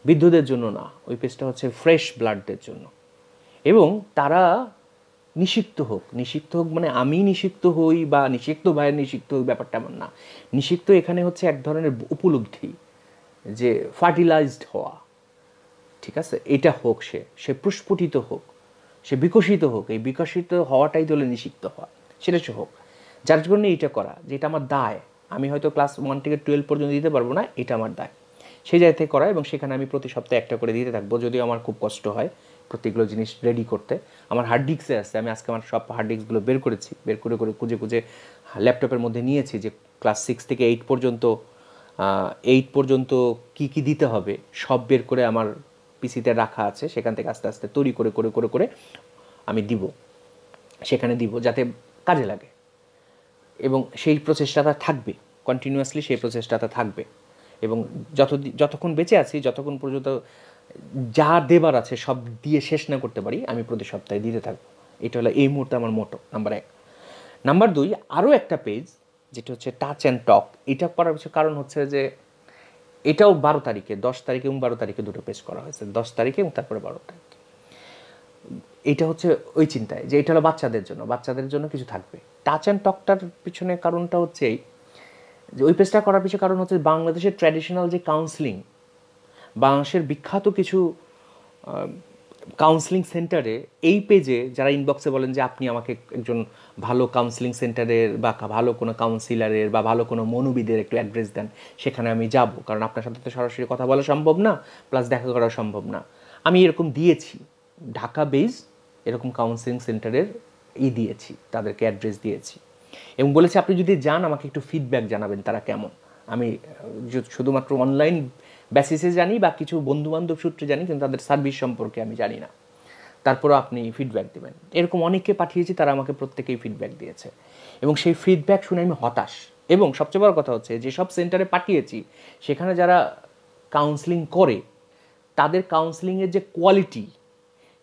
বৃদ্ধদের জন্য না, ওই পেজটা হচ্ছে ফ্রেশ ব্লাডদের জন্য। এবং তারা নিষিক্ত হোক মানে আমি নিষিক্ত হই বা নিষিক্ত ভাইয়ের নিষিক্ত হই, ব্যাপারটা এমন না। নিষিক্ত এখানে হচ্ছে এক ধরনের উপলব্ধি যে ফার্টিলাইজড হওয়া, ঠিক আছে, এটা হোক, সে প্রস্ফুটিত হোক, সে বিকশিত হোক, এই বিকশিত হওয়াটাই হলো নিষিক্ত হওয়া, সেটা সে হোক। যার জন্য এইটা করা, যেটা আমার দায়, আমি হয়তো ক্লাস 1 থেকে 12 পর্যন্ত দিতে পারবো না, এটা আমার দায়, সেই জায়গা থেকে করা। এবং সেখানে আমি প্রতি সপ্তাহে একটা করে দিতে থাকবো, যদিও আমার খুব কষ্ট হয় প্রত্যেকগুলো জিনিস রেডি করতে। আমার হার্ড ডিস্কে আছে, আমি আজকে আমার সব হার্ড ডিস্কগুলো বের করে খুঁজে ল্যাপটপের মধ্যে নিয়েছি যে ক্লাস 6 থেকে 8 পর্যন্ত কি দিতে হবে সব বের করে আমার পিসিতে রাখা আছে। সেখান থেকে আস্তে আস্তে তৈরি করে আমি সেখানে দিব যাতে কাজে লাগে, এবং সেই প্রচেষ্টাটা থাকবে, কন্টিনিউয়াসলি সেই প্রচেষ্টাটা থাকবে। এবং যতক্ষণ বেঁচে আছি, যতক্ষণ পর্যন্ত যা দেবার আছে সব দিয়ে শেষ না করতে পারি, আমি প্রতি সপ্তাহে দিতে থাকবো। এটা হলো এই মুহূর্তে আমার মোটো নাম্বার 1। নাম্বার 2, আরও একটা পেজ যেটা হচ্ছে টাচ অ্যান্ড টক। এটা করার পিছনে কারণ হচ্ছে যে এটাও 12 তারিখে, 10 তারিখে এবং 12 তারিখে দুটো পেজ করা হয়েছে, 10 তারিখে এবং তারপরে 12 তারিখে। এটা হচ্ছে ওই চিন্তায় যে এটা হলো বাচ্চাদের জন্য কিছু থাকবে। টাচ অ্যান্ড টকটার পিছনে কারণটা হচ্ছে এই যে ওই পেজটা করার পিছনে কারণ হচ্ছে বাংলাদেশের ট্র্যাডিশনাল যে কাউন্সিলিং, বাংলাদেশের বিখ্যাত কিছু কাউন্সেলিং সেন্টারে এই পেজে যারা ইনবক্সে বলেন যে আপনি আমাকে একজন ভালো কাউন্সেলিং সেন্টারের বা ভালো কোনো কাউন্সিলারের বা ভালো কোনো মনোবিদের একটু অ্যাড্রেস দেন, সেখানে আমি যাব, কারণ আপনার সাথে তো সরাসরি কথা বলা সম্ভব না, প্লাস দেখা করা সম্ভব না। আমি এরকম দিয়েছি, ঢাকা বেজ এরকম কাউন্সেলিং সেন্টারের দিয়েছি, তাদেরকে অ্যাড্রেস দিয়েছি এবং বলেছি আপনি যদি যান আমাকে একটু ফিডব্যাক জানাবেন তারা কেমন। আমি শুধুমাত্র অনলাইন বেসিসে জানি বা কিছু বন্ধুবান্ধব সূত্রে জানি, কিন্তু তাদের সার্ভিস সম্পর্কে আমি জানি না। তারপরও আপনি ফিডব্যাক দেবেন। এরকম অনেককে পাঠিয়েছি, তারা আমাকে প্রত্যেকেই ফিডব্যাক দিয়েছে এবং সেই ফিডব্যাক শুনে আমি হতাশ। এবং সবচেয়ে বড় কথা হচ্ছে যেসব সেন্টারে পাঠিয়েছি সেখানে যারা কাউন্সেলিং করে তাদের কাউন্সেলিংয়ের যে কোয়ালিটি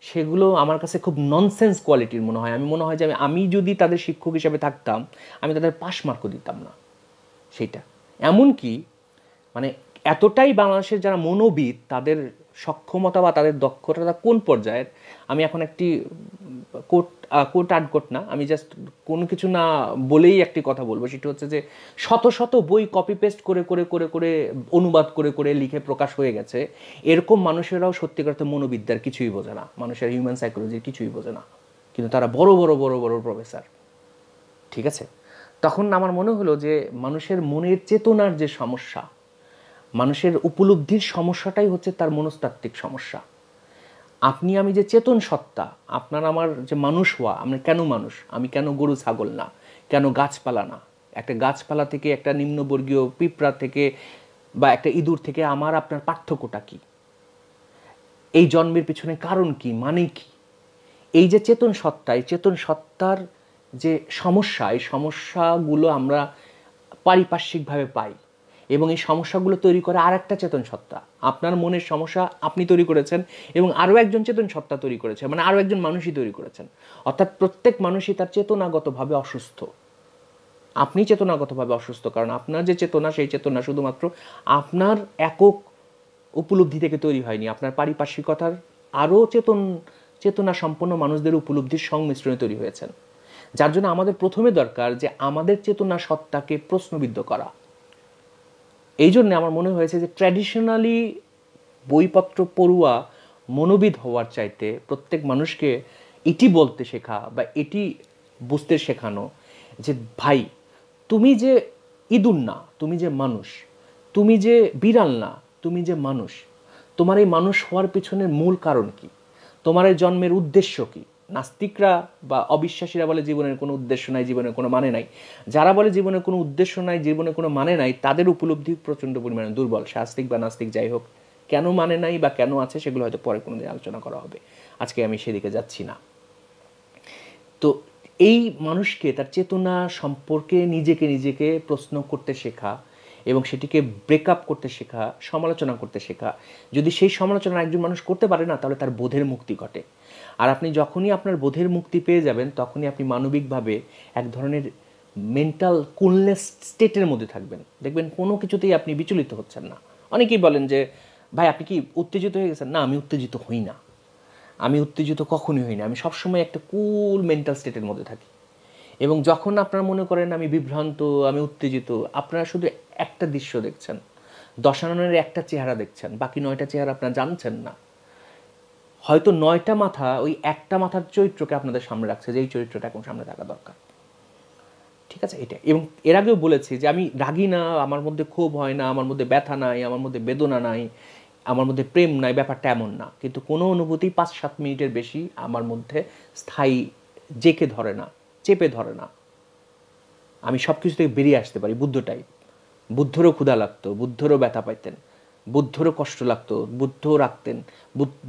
সেগুলো আমার কাছে খুব ননসেন্স কোয়ালিটির মনে হয়। মনে হয় যে আমি যদি তাদের শিক্ষক হিসেবে থাকতাম আমি তাদের পাস মার্কও দিতাম না। সেইটা এমনকি মানে এতটাই বাংলাদেশের যারা মনোবিদ তাদের সক্ষমতা বা তাদের দক্ষতা কোন পর্যায়ের, আমি এখন একটি কোট আনকোট না, আমি জাস্ট কোনো কিছু না বলেই একটি কথা বলবো, সেটা হচ্ছে যে শত শত বই কপি পেস্ট করে করে করে করে অনুবাদ করে করে লিখে প্রকাশ হয়ে গেছে। এরকম মানুষেরাও সত্যিকার মনোবিদ্যার কিছুই বোঝে না, মানুষের হিউম্যান সাইকোলজির কিছুই বোঝে না, কিন্তু তারা বড় বড় বড় বড় প্রফেসর। ঠিক আছে, তখন আমার মনে হলো যে মানুষের মনের চেতনার যে সমস্যা, মানুষের উপলব্ধির সমস্যাটাই হচ্ছে তার মনস্তাত্ত্বিক সমস্যা। আপনি আমি যে চেতন সত্তা, আপনার আমার যে মানুষ হওয়া, আমরা কেন মানুষ, আমি কেন গরু ছাগল না, কেন গাছপালা না, একটা গাছপালা থেকে একটা নিম্নবর্গীয় পিঁপড়া থেকে বা একটা ইঁদুর থেকে আমার আপনার পার্থক্যটা কি, এই জন্মের পিছনে কারণ কি, মানে কি, এই যে চেতন সত্তা, এই চেতন সত্তার যে সমস্যা, এই সমস্যাগুলো আমরা পারিপার্শ্বিকভাবে পাই এবং এই সমস্যাগুলো তৈরি করে আর একটা চেতন সত্তা। আপনার মনের সমস্যা আপনি তৈরি করেছেন এবং আরও একজন চেতন সত্তা তৈরি করেছে, মানে আরও একজন মানুষই তৈরি করেছেন। অর্থাৎ প্রত্যেক মানুষই তার চেতনাগতভাবে অসুস্থ। আপনি চেতনাগতভাবে অসুস্থ কারণ আপনার যে চেতনা, সেই চেতনা শুধুমাত্র আপনার একক উপলব্ধি থেকে তৈরি হয়নি, আপনার পারিপার্শ্বিকতার আরও চেতনা সম্পন্ন মানুষদের উপলব্ধির সংমিশ্রণে তৈরি হয়েছেন। যার জন্য আমাদের প্রথমে দরকার যে আমাদের চেতনা সত্তাকে প্রশ্নবিদ্ধ করা। এই জন্য আমার মনে হয়েছে যে ট্র্যাডিশনালি বইপত্র পড়ুয়া মনোবিদ হওয়ার চাইতে প্রত্যেক মানুষকে এটি বলতে শেখা বা এটি বুঝতে শেখানো যে ভাই তুমি যে ইঁদুর না, তুমি যে মানুষ, তুমি যে বিড়াল না, তুমি যে মানুষ, তোমার এই মানুষ হওয়ার পিছনের মূল কারণ কি, তোমার এই জন্মের উদ্দেশ্য কি। নাস্তিকরা বা অবিশ্বাসীরা বলে জীবনের কোনো উদ্দেশ্য নাই, জীবনের কোনো মানে নাই। যারা বলে জীবনের কোনো উদ্দেশ্য নাই, জীবনের কোনো মানে নাই, তাদের উপলব্ধি প্রচণ্ড পরিমাণে দুর্বল, শাস্তিক বা নাস্তিক যাই হোক। কেন মানে নাই বা কেন আছে সেগুলো হয়তো পরে কোনো দিন আলোচনা করা হবে, আজকে আমি সেদিকে যাচ্ছি না। তো এই মানুষকে তার চেতনা সম্পর্কে নিজেকে প্রশ্ন করতে শেখা এবং সেটিকে ব্রেকআপ করতে শেখা, সমালোচনা করতে শেখা। যদি সেই সমালোচনা একজন মানুষ করতে পারে না, তাহলে তার বোধের মুক্তি ঘটে। আর আপনি যখনই আপনার বোধের মুক্তি পেয়ে যাবেন তখনই আপনি মানবিকভাবে এক ধরনের মেন্টাল কুলনেস স্টেটের মধ্যে থাকবেন। দেখবেন কোনো কিছুতেই আপনি বিচলিত হচ্ছেন না। অনেকেই বলেন যে ভাই আপনি কি উত্তেজিত হয়ে গেছেন? না, আমি উত্তেজিত হই না, আমি উত্তেজিত কখনই হই না। আমি সবসময় একটা কুল মেন্টাল স্টেটের মধ্যে থাকি। এবং যখন আপনারা মনে করেন আমি বিভ্রান্ত, আমি উত্তেজিত, আপনারা শুধু একটা দৃশ্য দেখছেন, দশাননের একটা চেহারা দেখছেন, বাকি 9টা চেহারা আপনারা জানছেন না। হয়তো 9টা মাথা ওই একটা মাথার চরিত্রকে আপনাদের সামনে রাখছে, যে এই চরিত্রটা এখন সামনে থাকা দরকার। ঠিক আছে, এটা। এবং এর আগেও বলেছি যে আমি রাগি না, আমার মধ্যে ক্ষোভ হয় না, আমার মধ্যে ব্যথা নাই, আমার মধ্যে বেদনা নাই, আমার মধ্যে প্রেম নাই, ব্যাপারটা এমন না। কিন্তু কোনো অনুভূতি 5-7 মিনিটের বেশি আমার মধ্যে স্থায়ী জেকে ধরে না, চেপে ধরে না। আমি সব কিছু থেকে বেরিয়ে আসতে পারি। বুদ্ধটাই, বুদ্ধরও ক্ষুধা লাগতো, বুদ্ধরও ব্যথা পাইতেন, বুদ্ধরও কষ্ট লাগতো, বুদ্ধও রাখতেন,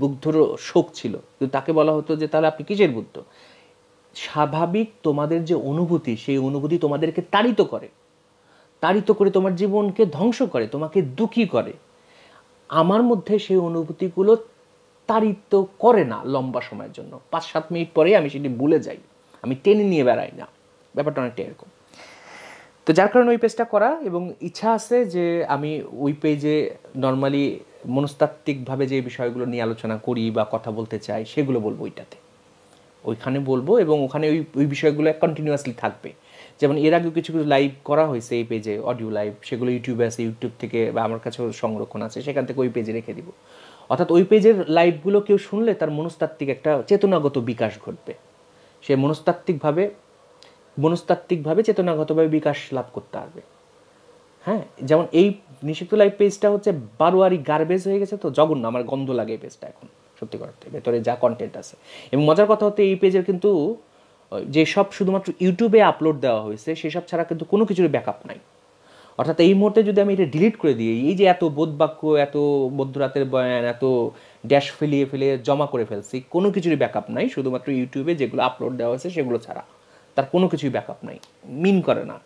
বুদ্ধরও শোক ছিল, কিন্তু তাকে বলা হতো যে তাহলে আপনি কিসের বুদ্ধ? স্বাভাবিক তোমাদের যে অনুভূতি, সেই অনুভূতি তোমাদেরকে তাড়িত করে তোমার জীবনকে ধ্বংস করে, তোমাকে দুঃখী করে। আমার মধ্যে সেই অনুভূতিগুলো তাড়িত করে না লম্বা সময়ের জন্য। 5-7 মিনিট পরেই আমি সেটি ভুলে যাই, আমি টেনে নিয়ে বেড়াই না। ব্যাপারটা অনেকটা এরকম। তো যার কারণে ওই পেজটা করা, এবং ইচ্ছা আছে যে আমি ওই পেজে নর্মালি মনস্তাত্ত্বিকভাবে যে বিষয়গুলো নিয়ে আলোচনা করি বা কথা বলতে চাই সেগুলো বলবো ওইটাতে, ওইখানে বলবো, এবং ওখানে ওই বিষয়গুলো কন্টিনিউয়াসলি থাকবে। যেমন এর আগেও কিছু কিছু লাইভ করা হয়েছে এই পেজে, অডিও লাইভ, সেগুলো ইউটিউবে আছে, ইউটিউব থেকে বা আমার কাছেও সংরক্ষণ আছে, সেখান থেকে ওই পেজে রেখে দিব। অর্থাৎ ওই পেজের লাইভগুলো কেউ শুনলে তার মনস্তাত্ত্বিক একটা চেতনাগত বিকাশ ঘটবে, সে মনস্তাত্ত্বিকভাবে চেতনাগতভাবে বিকাশ লাভ করতে পারবে। হ্যাঁ, যেমন এই নিষিদ্ধ লাইভ পেজটা হচ্ছে বারোয়ারি গার্বেজ হয়ে গেছে, তো জঘন্য, আমার গন্ধ লাগে এই পেজটা এখন সত্যি করতে, ভেতরে যা কন্টেন্ট আছে। এবং মজার কথা হচ্ছে এই পেজের কিন্তু যেসব শুধুমাত্র ইউটিউবে আপলোড দেওয়া হয়েছে সেসব ছাড়া কিন্তু কোনো কিছুর ব্যাকআপ নাই। অর্থাৎ এই মুহূর্তে যদি আমি এটা ডিলিট করে দিই, এই যে এত বোধবাক্য, এত মধ্যরাতের বয়ান, এত ড্যাশ ফেলিয়ে জমা করে ফেলছি, কোনো কিছুরই ব্যাকআপ নাই, শুধুমাত্র ইউটিউবে যেগুলো আপলোড দেওয়া হয়েছে সেগুলো ছাড়া তার কোনো কিছুই ব্যাকআপ নাই, মিন করে না।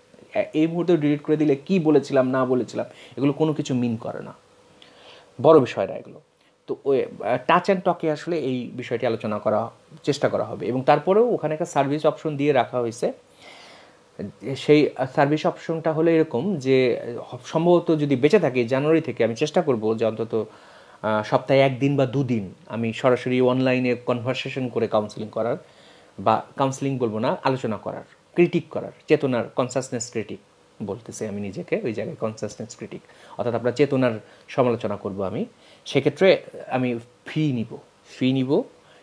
এই মুহূর্তে ডিলিট করে দিলে কি বলেছিলাম না বলেছিলাম এগুলো কোনো কিছু মিন করে না, বড় বিষয় না এগুলো। তো ওই টাচ অ্যান্ড টকে আসলে এই বিষয়টি আলোচনা করা চেষ্টা করা হবে। এবং তারপরেও ওখানে একটা সার্ভিস অপশন দিয়ে রাখা হয়েছে। সেই সার্ভিস অপশনটা হলো এরকম যে সম্ভবত যদি বেঁচে থাকে জানুয়ারি থেকে আমি চেষ্টা করব যে অন্তত সপ্তাহে 1 দিন বা 2 দিন আমি সরাসরি অনলাইনে কনভারসেশন করে কাউন্সিলিং করার, বা কাউন্সিলিং বলবো না, আলোচনা করার, ক্রিটিক করার, চেতনার কনসাসনেস ক্রিটিক বলতেছি আমি নিজেকে, ওই জায়গায় কনসাসনেস ক্রিটিক, অর্থাৎ আপনার চেতনার সমালোচনা করব আমি। সেক্ষেত্রে আমি ফি নিব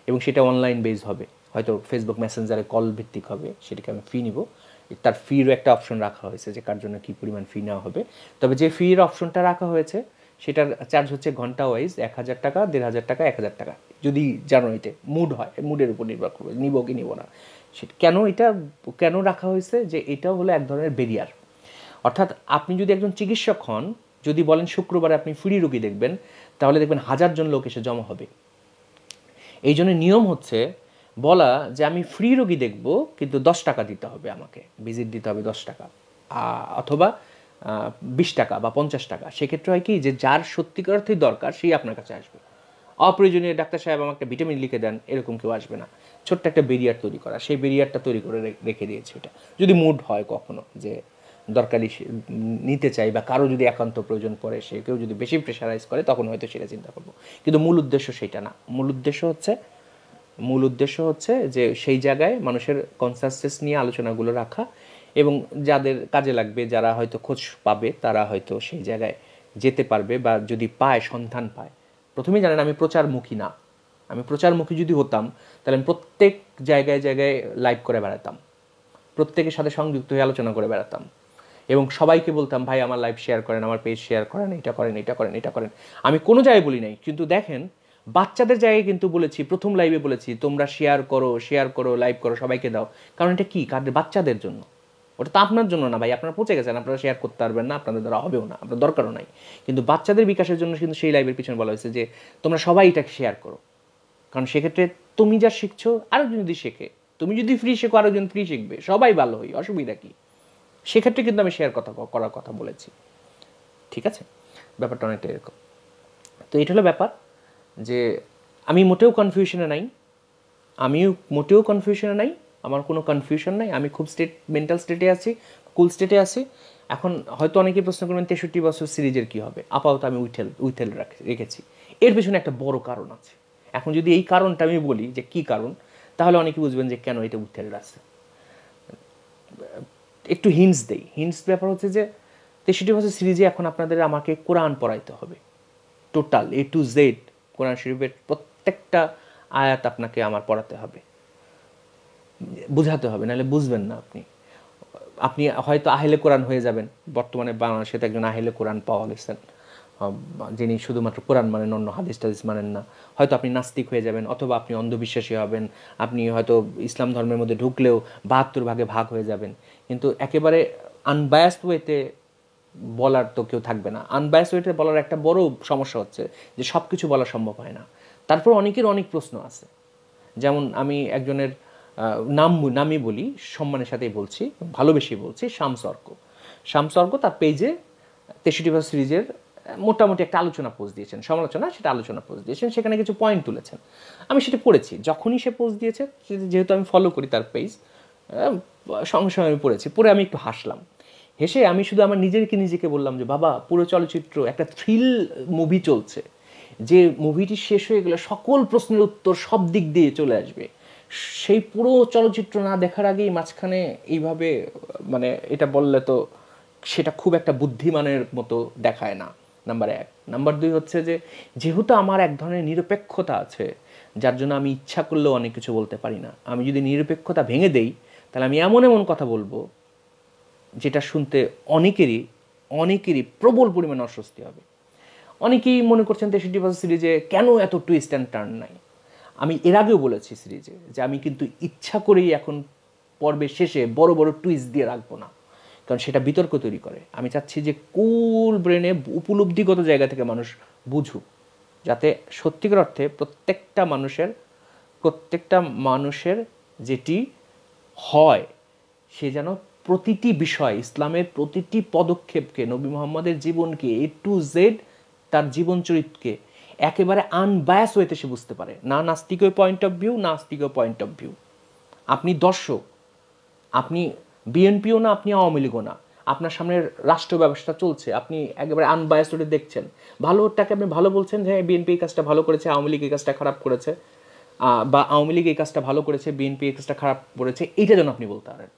এবং সেটা অনলাইন বেস হবে, হয়তো ফেসবুক মেসেঞ্জারে কল ভিত্তিক হবে, সেটাকে আমি ফি নিব। তার ফিরও একটা অপশন রাখা হয়েছে যে কার জন্য কী পরিমাণ ফি নেওয়া হবে। তবে যে ফির অপশনটা রাখা হয়েছে সেটার চার্জ হচ্ছে ঘন্টা ওয়াইজ 1000 টাকা, 1500 টাকা, 1000 টাকা, যদি জানুয়ারিতে মুড হয়, মুডের উপর নির্ভর করবে নিব কি নিব না। সেটা কেন রাখা হয়েছে, যে এটাও হলো এক ধরনের ব্যারিয়ার। অর্থাৎ আপনি যদি একজন চিকিৎসক হন, যদি বলেন শুক্রবারে আপনি ফ্রি রোগী দেখবেন, তাহলে দেখবেন 1000 জন লোক এসে জমা হবে। এই জন্য নিয়ম হচ্ছে বলা যে আমি ফ্রি রোগী দেখব, কিন্তু 10 টাকা দিতে হবে, আমাকে ভিজিট দিতে হবে 10 টাকা, অথবা 20 টাকা বা 50 টাকা। সেক্ষেত্রে হয় কি, যে যার সত্যিকার অর্থেই দরকার সেই আপনার কাছে আসবে। অপ্রয়োজনীয় ডাক্তার সাহেব আমাকে ভিটামিন লিখে দেন এরকম কেউ আসবে না। ছোট্ট একটা ব্যারিয়ার তৈরি করা, সেই ব্যারিয়ারটা তৈরি করে রেখে দিয়েছে। এটা যদি মুড হয় কখনো যে দরকারি নিতে চাই, বা কারো যদি একান্ত প্রয়োজন পড়ে, সে কেউ যদি বেশি প্রেশারাইজ করে, তখন হয়তো সেটা চিন্তা করবো। কিন্তু মূল উদ্দেশ্য সেইটা না। মূল উদ্দেশ্য হচ্ছে যে সেই জায়গায় মানুষের কনসাসনেস নিয়ে আলোচনাগুলো রাখা, এবং যাদের কাজে লাগবে, যারা হয়তো খোঁজ পাবে, তারা হয়তো সেই জায়গায় যেতে পারবে, বা যদি সন্ধান পায়। প্রথমেই জানেন আমি প্রচারমুখী না। আমি প্রচারমুখী যদি হতাম তাহলে আমি প্রত্যেক জায়গায় লাইভ করে বেড়াতাম, প্রত্যেকের সাথে সংযুক্ত হয়ে আলোচনা করে বেড়াতাম, এবং সবাইকে বলতাম ভাই আমার লাইভ শেয়ার করেন, আমার পেজ শেয়ার করেন, এটা করেন। আমি কোনো জায়গায় বলি নাই, কিন্তু দেখেন বাচ্চাদের জায়গায় কিন্তু বলেছি, প্রথম লাইভে বলেছি তোমরা শেয়ার করো, লাইভ করো, সবাইকে দাও। কারণ এটা কি, কাদের? বাচ্চাদের জন্য। ওটা তো আপনার জন্য না ভাই, আপনারা পৌঁছে গেছেন, আপনারা শেয়ার করতে পারবেন না, আপনাদের দ্বারা হবেও না, আপনার দরকারও নাই। কিন্তু বাচ্চাদের বিকাশের জন্য কিন্তু সেই লাইভের পিছনে বলা হয়েছে যে তোমরা সবাই এটাকে শেয়ার করো। কারণ সেক্ষেত্রে তুমি যা শিখছো আরেকজন যদি শেখে, তুমি যদি ফ্রি শেখো আরেকজন ফ্রি শিখবে, সবাই ভালো হই, অসুবিধা কি? সেক্ষেত্রে কিন্তু আমি শেয়ার করার কথা বলেছি। ঠিক আছে, ব্যাপারটা অনেকটা এরকম। তো এটা হলো ব্যাপার, যে আমি মোটেও কনফিউশনে নাই, আমার কোনো কনফিউশন নাই। আমি খুব মেন্টাল স্টেটে আছি, কুল স্টেটে আছি। এখন হয়তো অনেকেই প্রশ্ন করবেন 63 বছর সিরিজের কি হবে। আপাতত আমি উইথেল রেখেছি। এর পেছনে একটা বড় কারণ আছে। এখন যদি এই কারণটা আমি বলি যে কি কারণ, তাহলে অনেকে বুঝবেন যে কেন এটা উইথেল আছে। একটু হিন্টস ব্যাপার হচ্ছে যে 63 বছর সিরিজে এখন আমাকে কোরআন পড়াইতে হবে, টোটাল A to Z কোরআন শরীফের প্রত্যেকটা আয়াত আপনাকে আমার পড়াতে হবে, বুঝাতে হবে, নাহলে বুঝবেন না। আপনি হয়তো আহেলে কোরআন হয়ে যাবেন। বর্তমানে বাংলাদেশে তো একজন আহেলে কোরআন পাওয়া গেছেন, যিনি শুধুমাত্র কোরআন মানেন, অন্য হাদিস টাদিস মানেন না। হয়তো আপনি নাস্তিক হয়ে যাবেন, অথবা আপনি অন্ধবিশ্বাসী হবেন। আপনি হয়তো ইসলাম ধর্মের মধ্যে ঢুকলেও 72 ভাগে ভাগ হয়ে যাবেন। কিন্তু একেবারে আনবায়াসড ওয়েতে বলার তো কেউ থাকবে না। আনবায়াসড ওয়েতে বলার একটা বড় সমস্যা হচ্ছে যে সব কিছু বলা সম্ভব হয় না। তারপর অনেকের অনেক প্রশ্ন আছে। যেমন আমি একজনের নামই বলি, সম্মানের সাথেই বলছি, ভালোবেসেই বলছি, শামস অর্ক তার পেজে 63 বছর সিরিজের মোটামুটি একটা আলোচনা পোস্ট দিয়েছেন, সেটা আলোচনা পোস্ট দিয়েছেন, সেখানে কিছু পয়েন্ট তুলেছেন। আমি সেটা পড়েছি, যখনই সে পোস্ট দিয়েছে, যেহেতু আমি ফলো করি তার পেজ, সঙ্গে সঙ্গে আমি পড়ে আমি একটু হাসলাম। হেসে আমি শুধু আমার নিজেকে বললাম যে বাবা, পুরো চলচ্চিত্র একটা থ্রিল মুভি চলছে, যে মুভিটি শেষ হয়ে গেলে সকল প্রশ্নের উত্তর সব দিক দিয়ে চলে আসবে, সেই পুরো চলচ্চিত্র না দেখার আগেই মাঝখানে এইভাবে মানে এটা বললে তো সেটা খুব একটা বুদ্ধিমানের মতো দেখায় না, নাম্বার এক। নাম্বার দুই হচ্ছে যে যেহেতু আমার এক ধরনের নিরপেক্ষতা আছে, যার জন্য আমি ইচ্ছা করলেও অনেক কিছু বলতে পারি না। আমি যদি নিরপেক্ষতা ভেঙে দেই তাহলে আমি এমন এমন কথা বলবো যেটা শুনতে অনেকেরই প্রবল পরিমাণে অস্বস্তি হবে। অনেকেই মনে করছেন 63% সিরিজে কেন এত টুইস্ট অ্যান্ড টার্ন নাই। আমি এর আগেও বলেছি সিরিজে যে আমি কিন্তু ইচ্ছা করেই এখন পর্বের শেষে বড় বড় টুইস্ট দিয়ে রাখবো না, কারণ সেটা বিতর্ক তৈরি করে। আমি চাচ্ছি যে কুল ব্রেনে উপলব্ধিগত জায়গা থেকে মানুষ বুঝুক, যাতে সত্যিকার অর্থে প্রত্যেকটা মানুষের যেটি হয় সে যেন প্রতিটি বিষয়, ইসলামের প্রতিটি পদক্ষেপকে, নবী মুহাম্মদের জীবনকে A to Z, তার জীবন চরিত্রকে একেবারে আনবায়াস হইতে সে বুঝতে পারে। না নাস্তিকের পয়েন্ট অফ ভিউ, না আস্তিকের পয়েন্ট অফ ভিউ। আপনি দর্শক, আপনি বিএনপিও না, আপনি আওয়ামী লীগও না, আপনার সামনে রাষ্ট্র ব্যবস্থা চলছে, আপনি একেবারে আনবায়াস হয়ে দেখছেন। ভালোটাকে আপনি ভালো বলছেন যে বিএনপি এই কাজটা ভালো করেছে, আওয়ামী লীগ এই কাজটা খারাপ করেছে, বা আওয়ামী লীগ এই কাজটা ভালো করেছে, বিএনপি এই কাজটা খারাপ করেছে, এইটা যেন আপনি বলতে পারেন।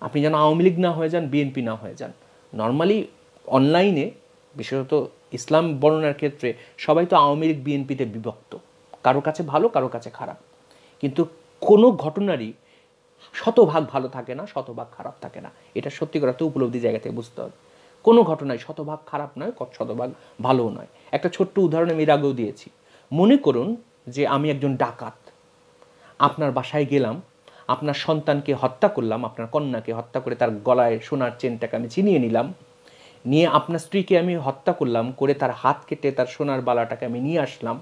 আপনি যেন আওয়ামী লীগ না হয়ে যান, বিএনপি না হয়ে যান। নর্মালি অনলাইনে বিশেষত ইসলাম বর্ণনার ক্ষেত্রে সবাই তো আওয়ামী লীগ বিএনপিতে বিভক্ত, কারো কাছে ভালো কারো কাছে খারাপ, কিন্তু কোনো ঘটনারই শতভাগ ভালো থাকে না, শতভাগ খারাপ থাকে না। এটা সত্যি করে তো উপলব্ধি জায়গা থেকে বুঝতে হবে। কোনো ঘটনায় শতভাগ খারাপ নয়, শতভাগ ভালোও নয়। একটা ছোট্ট উদাহরণ আমি এর আগেও দিয়েছি। মনে করুন যে আমি একজন ডাকাত, আপনার বাসায় গেলাম, আপনার সন্তানকে হত্যা করলাম, আপনার কন্যাকে হত্যা করে তার গলায় সোনার চেনটাকে আমি ছিনিয়ে নিলাম, নিয়ে আপনার স্ত্রীকে আমি হত্যা করলাম, করে তার হাত কেটে তার সোনার বালাটাকে আমি নিয়ে আসলাম,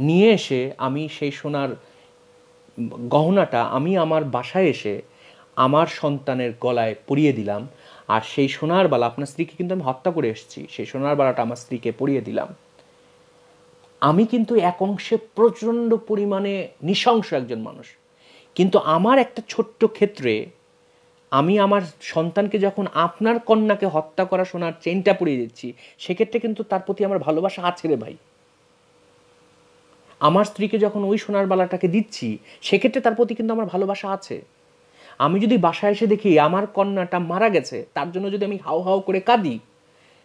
নিয়ে এসে আমি সেই সোনার গহনাটা আমি আমার বাসায় এসে আমার সন্তানের গলায় পরিয়ে দিলাম। আর সেই সোনার বালা, আপনার স্ত্রীকে কিন্তু আমি হত্যা করে এসেছি, সেই সোনার বালাটা আমার স্ত্রীকে পরিয়ে দিলাম। আমি কিন্তু এক অংশে প্রচণ্ড পরিমাণে নৃশংস একজন মানুষ, কিন্তু আমার একটা ছোট্ট ক্ষেত্রে আমি আমার সন্তানকে যখন আপনার কন্যাকে হত্যা করা সোনার চেনটা পরিয়ে দিচ্ছি, সেক্ষেত্রে কিন্তু তার প্রতি আমার ভালোবাসা আছে রে ভাই। আমার স্ত্রীকে যখন ওই সোনার বালাটাকে দিচ্ছি, সেক্ষেত্রে তার প্রতি কিন্তু আমার ভালোবাসা আছে। আমি যদি বাসায় এসে দেখি আমার কন্যাটা মারা গেছে, তার জন্য যদি আমি হাউ হাউ করে কাঁদি,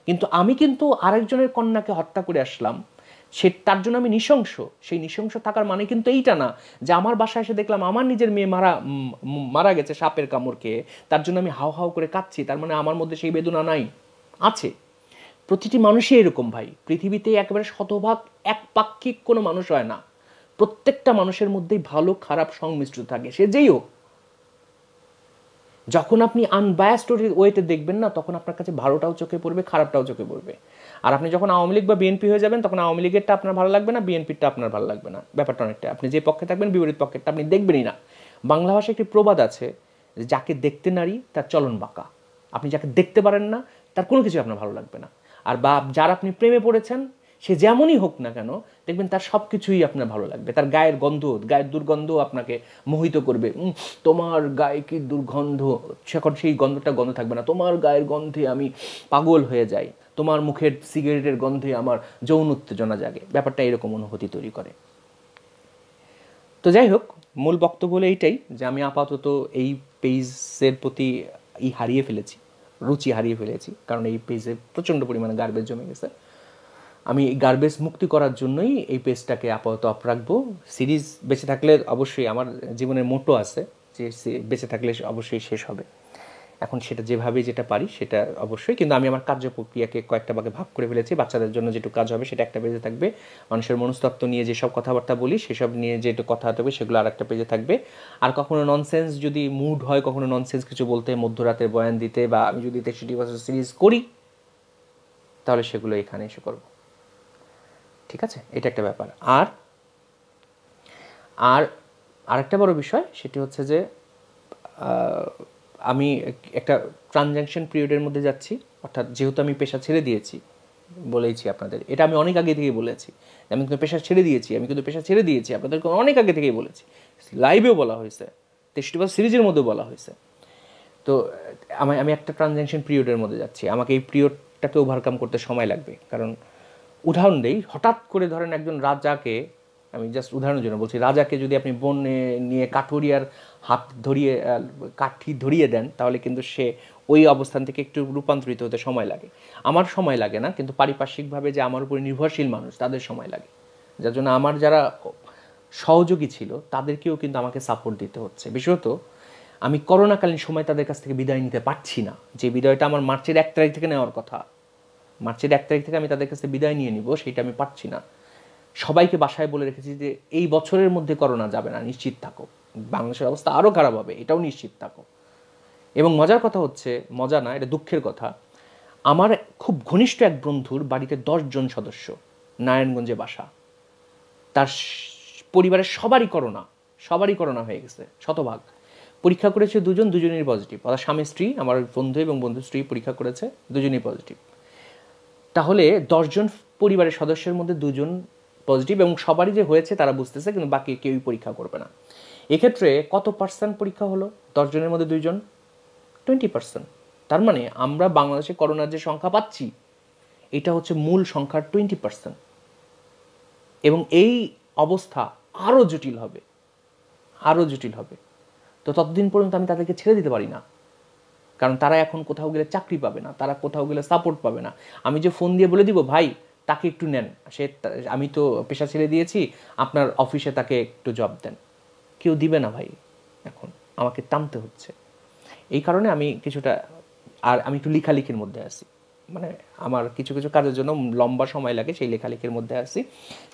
কিন্তু আমি কিন্তু আরেকজনের কন্যাকে হত্যা করে আসলাম, তার জন্য আমি নৃশংস। সেই নৃশংস থাকার মানে কিন্তু এইটা না যে আমার বাসায় এসে দেখলাম আমার নিজের মেয়ে মারা গেছে সাপের কামড় খেয়ে, তার জন্য আমি হাউ হাউ করে কাঁদছি, তার মানে আমার মধ্যে সেই বেদনা নাই। আছে। প্রতিটি মানুষই এরকম ভাই। পৃথিবীতে একেবারে শতভাগ একপাক্ষিক কোনো মানুষ হয় না। প্রত্যেকটা মানুষের মধ্যেই ভালো খারাপ সংমিশ্রিত থাকে, সে যেই হোক। যখন আপনি আনবায়াসড ওয়েতে দেখবেন না, তখন আপনার কাছে ভালোটাও চোখে পড়বে, খারাপটাও চোখে পড়বে। আর আপনি যখন আওয়ামী লীগ বা বিএনপি হয়ে যাবেন, তখন আওয়ামী লীগেরটা আপনার ভালো লাগবে না, বিএনপিরটা আপনার ভালো লাগবে না। ব্যাপারটা অনেকটা, আপনি যে পক্ষে থাকবেন বিপরীত পক্ষেরটা আপনি দেখবেনই না। বাংলা ভাষায় একটি প্রবাদ আছে, যাকে দেখতে নারী তার চলন বাঁকা। আপনি যাকে দেখতে পারেন না তার কোনো কিছু আপনার ভালো লাগবে না। আর বা যার আপনি প্রেমে পড়েছেন, সে যেমনই হোক না কেন, দেখবেন তার সব কিছুই আপনার ভালো লাগবে। তার গায়ের দুর্গন্ধ আপনাকে মোহিত করবে। তোমার গায়ে কি দুর্গন্ধ, সেখন সেই গন্ধ থাকবে না। তোমার গায়ের গন্ধে আমি পাগল হয়ে যাই, তোমার মুখের সিগারেটের গন্ধে আমার যৌন উত্তেজনা জাগে। ব্যাপারটা এরকম অনুভূতি তৈরি করে। তো যাই হোক, মূল বক্তব্য হলো এইটাই যে আমি আপাতত এই পেজের প্রতি রুচি হারিয়ে ফেলেছি, কারণ এই পেজে প্রচণ্ড পরিমাণে গার্বেজ জমে গেছে। আমি গার্বেজ মুক্তি করার জন্যই এই পেজটাকে আপাতত অফ রাখবো। সিরিজ বেঁচে থাকলে অবশ্যই, আমার জীবনের মোটো আছে যে বেঁচে থাকলে অবশ্যই শেষ হবে। এখন সেটা যেভাবে যেটা পারি সেটা অবশ্যই, কিন্তু আমি আমার কার্য প্রক্রিয়াকে কয়েকটা ভাগে ভাগ করে ফেলেছি। বাচ্চাদের জন্য যেটুকু কাজ হবে সেটা একটা পেজে থাকবে, মানুষের মনস্তত্ত্ব নিয়ে যেসব কথাবার্তা বলি সেসব নিয়ে যেটু কথা থাকবে সেগুলো আর একটা পেজে থাকবে। আর কখনো ননসেন্স যদি মুড হয়, কখনো ননসেন্স কিছু বলতে, মধ্যরাতে বয়ান দিতে, বা আমি যদি 63% সিরিজ করি, তাহলে সেগুলো এখানে এসে করব। ঠিক আছে, এটা একটা ব্যাপার। আর আরেকটা বড় বিষয় সেটি হচ্ছে যে আমি একটা ট্রানজ্যাকশন পিরিয়ডের মধ্যে যাচ্ছি। অর্থাৎ যেহেতু আমি পেশা ছেড়ে দিয়েছি, বলেইছি আপনাদের, এটা আমি অনেক আগে থেকেই বলেছি, আমি কিন্তু পেশা ছেড়ে দিয়েছি, আপনাদেরকে অনেক আগে থেকেই বলেছি, লাইভেও বলা হয়েছে, 63% সিরিজের মধ্যেও বলা হয়েছে। তো আমি একটা ট্রানজ্যাকশন পিরিয়ডের মধ্যে যাচ্ছি। আমাকে এই পিরিয়ডটাকে ওভারকাম করতে সময় লাগবে। কারণ উদাহরণ দেই, হঠাৎ করে ধরেন একজন রাজাকে আমি জাস্ট উদাহরণের জন্য বলছি, রাজাকে যদি আপনি বন নিয়ে কাঠুরিয়ার হাত ধরিয়ে কাঠি ধরিয়ে দেন, তাহলে কিন্তু সে ওই অবস্থান থেকে একটু রূপান্তরিত হতে সময় লাগে। আমার সময় লাগে না, কিন্তু পারিপার্শ্বিকভাবে যে আমার উপর নির্ভরশীল মানুষ তাদের সময় লাগে, যার জন্য আমার যারা সহযোগী ছিল তাদেরকেও কিন্তু আমাকে সাপোর্ট দিতে হচ্ছে। বিশেষত আমি করোনাকালীন সময় তাদের কাছ থেকে বিদায় নিতে পারছি না, যে বিদায়টা আমার মার্চের 1 তারিখ থেকে নেওয়ার কথা। মার্চের 1 তারিখ থেকে আমি তাদের কাছে বিদায় নিয়ে নিব, সেটা আমি পারছি না। সবাইকে বাসায় বলে রেখেছি যে এই বছরের মধ্যে করোনা যাবে না, নিশ্চিত থাকো, বাংলাদেশের অবস্থা আরও খারাপ হবে, এটাও নিশ্চিত থাকো। এবং মজার কথা হচ্ছে, মজা না, এটা দুঃখের কথা, আমার খুব ঘনিষ্ঠ এক বন্ধুর বাড়িতে 10 জন সদস্য, নারায়ণগঞ্জে বাসা, তার পরিবারের সবারই করোনা হয়ে গেছে, শতভাগ। পরীক্ষা করেছে দুজনেরই পজিটিভ, অর্থাৎ স্বামী স্ত্রী, আমার বন্ধু এবং বন্ধু স্ত্রী পরীক্ষা করেছে, দুজনেই পজিটিভ। তাহলে 10 জন পরিবারের সদস্যের মধ্যে 2 জন পজিটিভ, এবং সবারই যে হয়েছে তারা বুঝতেছে, কিন্তু বাকি কেউই পরীক্ষা করবে না। এক্ষেত্রে কত পার্সেন্ট পরীক্ষা হলো? 10 জনের মধ্যে 2 জন, 20%। তার মানে আমরা বাংলাদেশে করোনার যে সংখ্যা পাচ্ছি, এটা হচ্ছে মূল সংখ্যার 20%। এবং এই অবস্থা আরও জটিল হবে। তো ততদিন পর্যন্ত আমি তাদেরকে ছেড়ে দিতে পারি না, কারণ তারা এখন কোথাও গেলে চাকরি পাবে না, তারা কোথাও গেলে সাপোর্ট পাবে না। আমি যে ফোন দিয়ে বলে দিব, ভাই তাকে একটু নেন, আমি তো পেশা ছেড়ে দিয়েছি, আপনার অফিসে তাকে একটু জব দেন, কেউ দিবে না ভাই, এখন আমাকে টানতে হচ্ছে। এই কারণে আমি কিছুটা, আর আমি একটু লেখালেখির মধ্যে আছি, মানে আমার কিছু কাজের জন্য লম্বা সময় লাগে, সেই লেখালেখির মধ্যে আছি।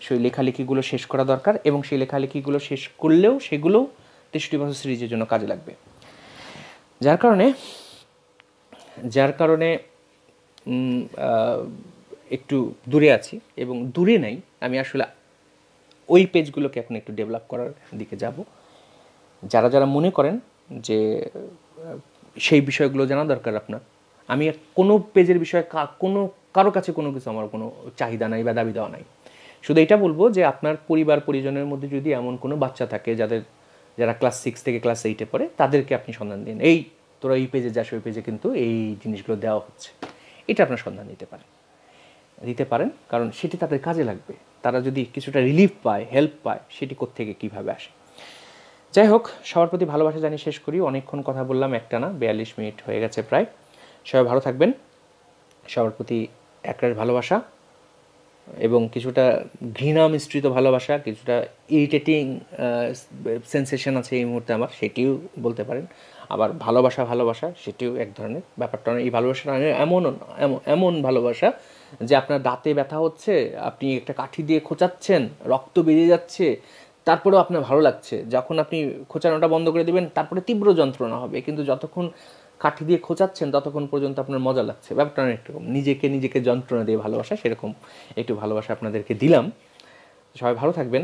সেই লেখালেখিগুলো শেষ করা দরকার, এবং সেই লেখালেখিগুলো শেষ করলেও সেগুলো 63 বছর সিরিজের জন্য কাজে লাগবে। যার কারণে একটু দূরে আছি, এবং দূরে নাই, আমি আসলে ওই পেজগুলোকে এখন একটু ডেভেলপ করার দিকে যাব। যারা মনে করেন যে সেই বিষয়গুলো জানা দরকার আপনার, আমি কোনো পেজের বিষয়ে কারো কাছে কোনো কিছু আমার কোনো চাহিদা নাই বা দাবি দেওয়া নাই। শুধু এটা বলবো যে আপনার পরিবার পরিজনের মধ্যে যদি এমন কোনো বাচ্চা থাকে যারা ক্লাস 6 থেকে ক্লাস 8-এ পড়ে, তাদেরকে আপনি সন্ধান দিন, এই তোরা এই পেজে যাস, ওই পেজে কিন্তু এই জিনিসগুলো দেওয়া হচ্ছে, এটা আপনার সন্ধান দিতে পারেন, কারণ সেটি তাদের কাজে লাগবে। তারা যদি কিছুটা রিলিফ পায়, হেল্প পায়, সেটি কোত্থেকে কীভাবে আসে। যাই হোক, সবার প্রতি ভালোবাসা জানিয়ে শেষ করি। অনেকক্ষণ কথা বললাম, একটানা 42 মিনিট হয়ে গেছে প্রায়। সবাই ভালো থাকবেন, সবার প্রতি একরাশ ভালোবাসা, এবং কিছুটা ঘৃণা মিশ্রিত ভালোবাসা, কিছুটা ইরিটেটিং সেন্সেশন আছে এই মুহূর্তে আমার, সেটিও বলতে পারেন। আবার ভালোবাসা সেটিও এক ধরনের ব্যাপারটা। এই ভালোবাসাটা এমন ভালোবাসা যে আপনার দাঁতে ব্যথা হচ্ছে, আপনি একটা কাঠি দিয়ে খোঁচাচ্ছেন, রক্ত বেরিয়ে যাচ্ছে, তারপরেও আপনার ভালো লাগছে। যখন আপনি খোঁচানোটা বন্ধ করে দেবেন, তারপরে তীব্র যন্ত্রণা হবে, কিন্তু যতক্ষণ কাঠি দিয়ে খোঁচাচ্ছেন ততক্ষণ পর্যন্ত আপনার মজা লাগছে। ব্যাপারটা অনেকরকম নিজেকে যন্ত্রণা দিয়ে ভালোবাসা, সেরকম একটু ভালোবাসা আপনাদেরকে দিলাম। সবাই ভালো থাকবেন।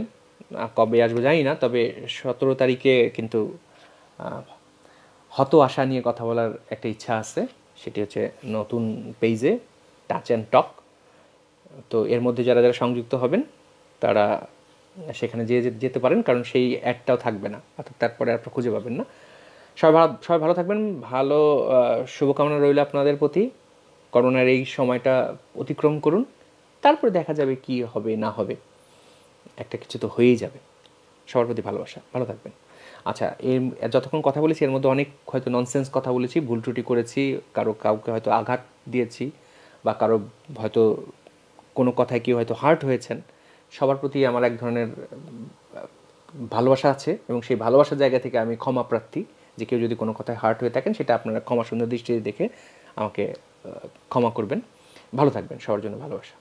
কবে আসবো জানি না, তবে 17 তারিখে কিন্তু হত আশা নিয়ে কথা বলার একটা ইচ্ছা আছে, সেটি হচ্ছে নতুন পেজে টাচ অ্যান্ড টক। তো এর মধ্যে যারা সংযুক্ত হবেন তারা সেখানে যেতে পারেন, কারণ সেই অ্যাডটাও থাকবে না, অর্থাৎ তারপরে আপনারা খুঁজে পাবেন না। সবাই ভালো থাকবেন, ভালো শুভকামনা রইল আপনাদের প্রতি। করোনার এই সময়টা অতিক্রম করুন, তারপরে দেখা যাবে কি হবে না হবে, একটা কিছু তো হয়েই যাবে। সবার প্রতি ভালোবাসা, ভালো থাকবেন। আচ্ছা, যতক্ষণ কথা বলেছি এর মধ্যে অনেক হয়তো ননসেন্স কথা বলেছি, ভুল ত্রুটি করেছি, কাউকে হয়তো আঘাত দিয়েছি, বা কারো হয়তো কোনো কথায় কেউ হয়তো হার্ট হয়েছেন। সবার প্রতি আমার এক ধরনের ভালোবাসা আছে, এবং সেই ভালোবাসার জায়গা থেকে আমি ক্ষমা প্রার্থী, যে কেউ যদি কোনো কথায় হার্ট হয়ে থাকেন, সেটা আপনারা ক্ষমা সুন্দর দৃষ্টিতে দেখে আমাকে ক্ষমা করবেন। ভালো থাকবেন, সবার জন্য ভালোবাসা।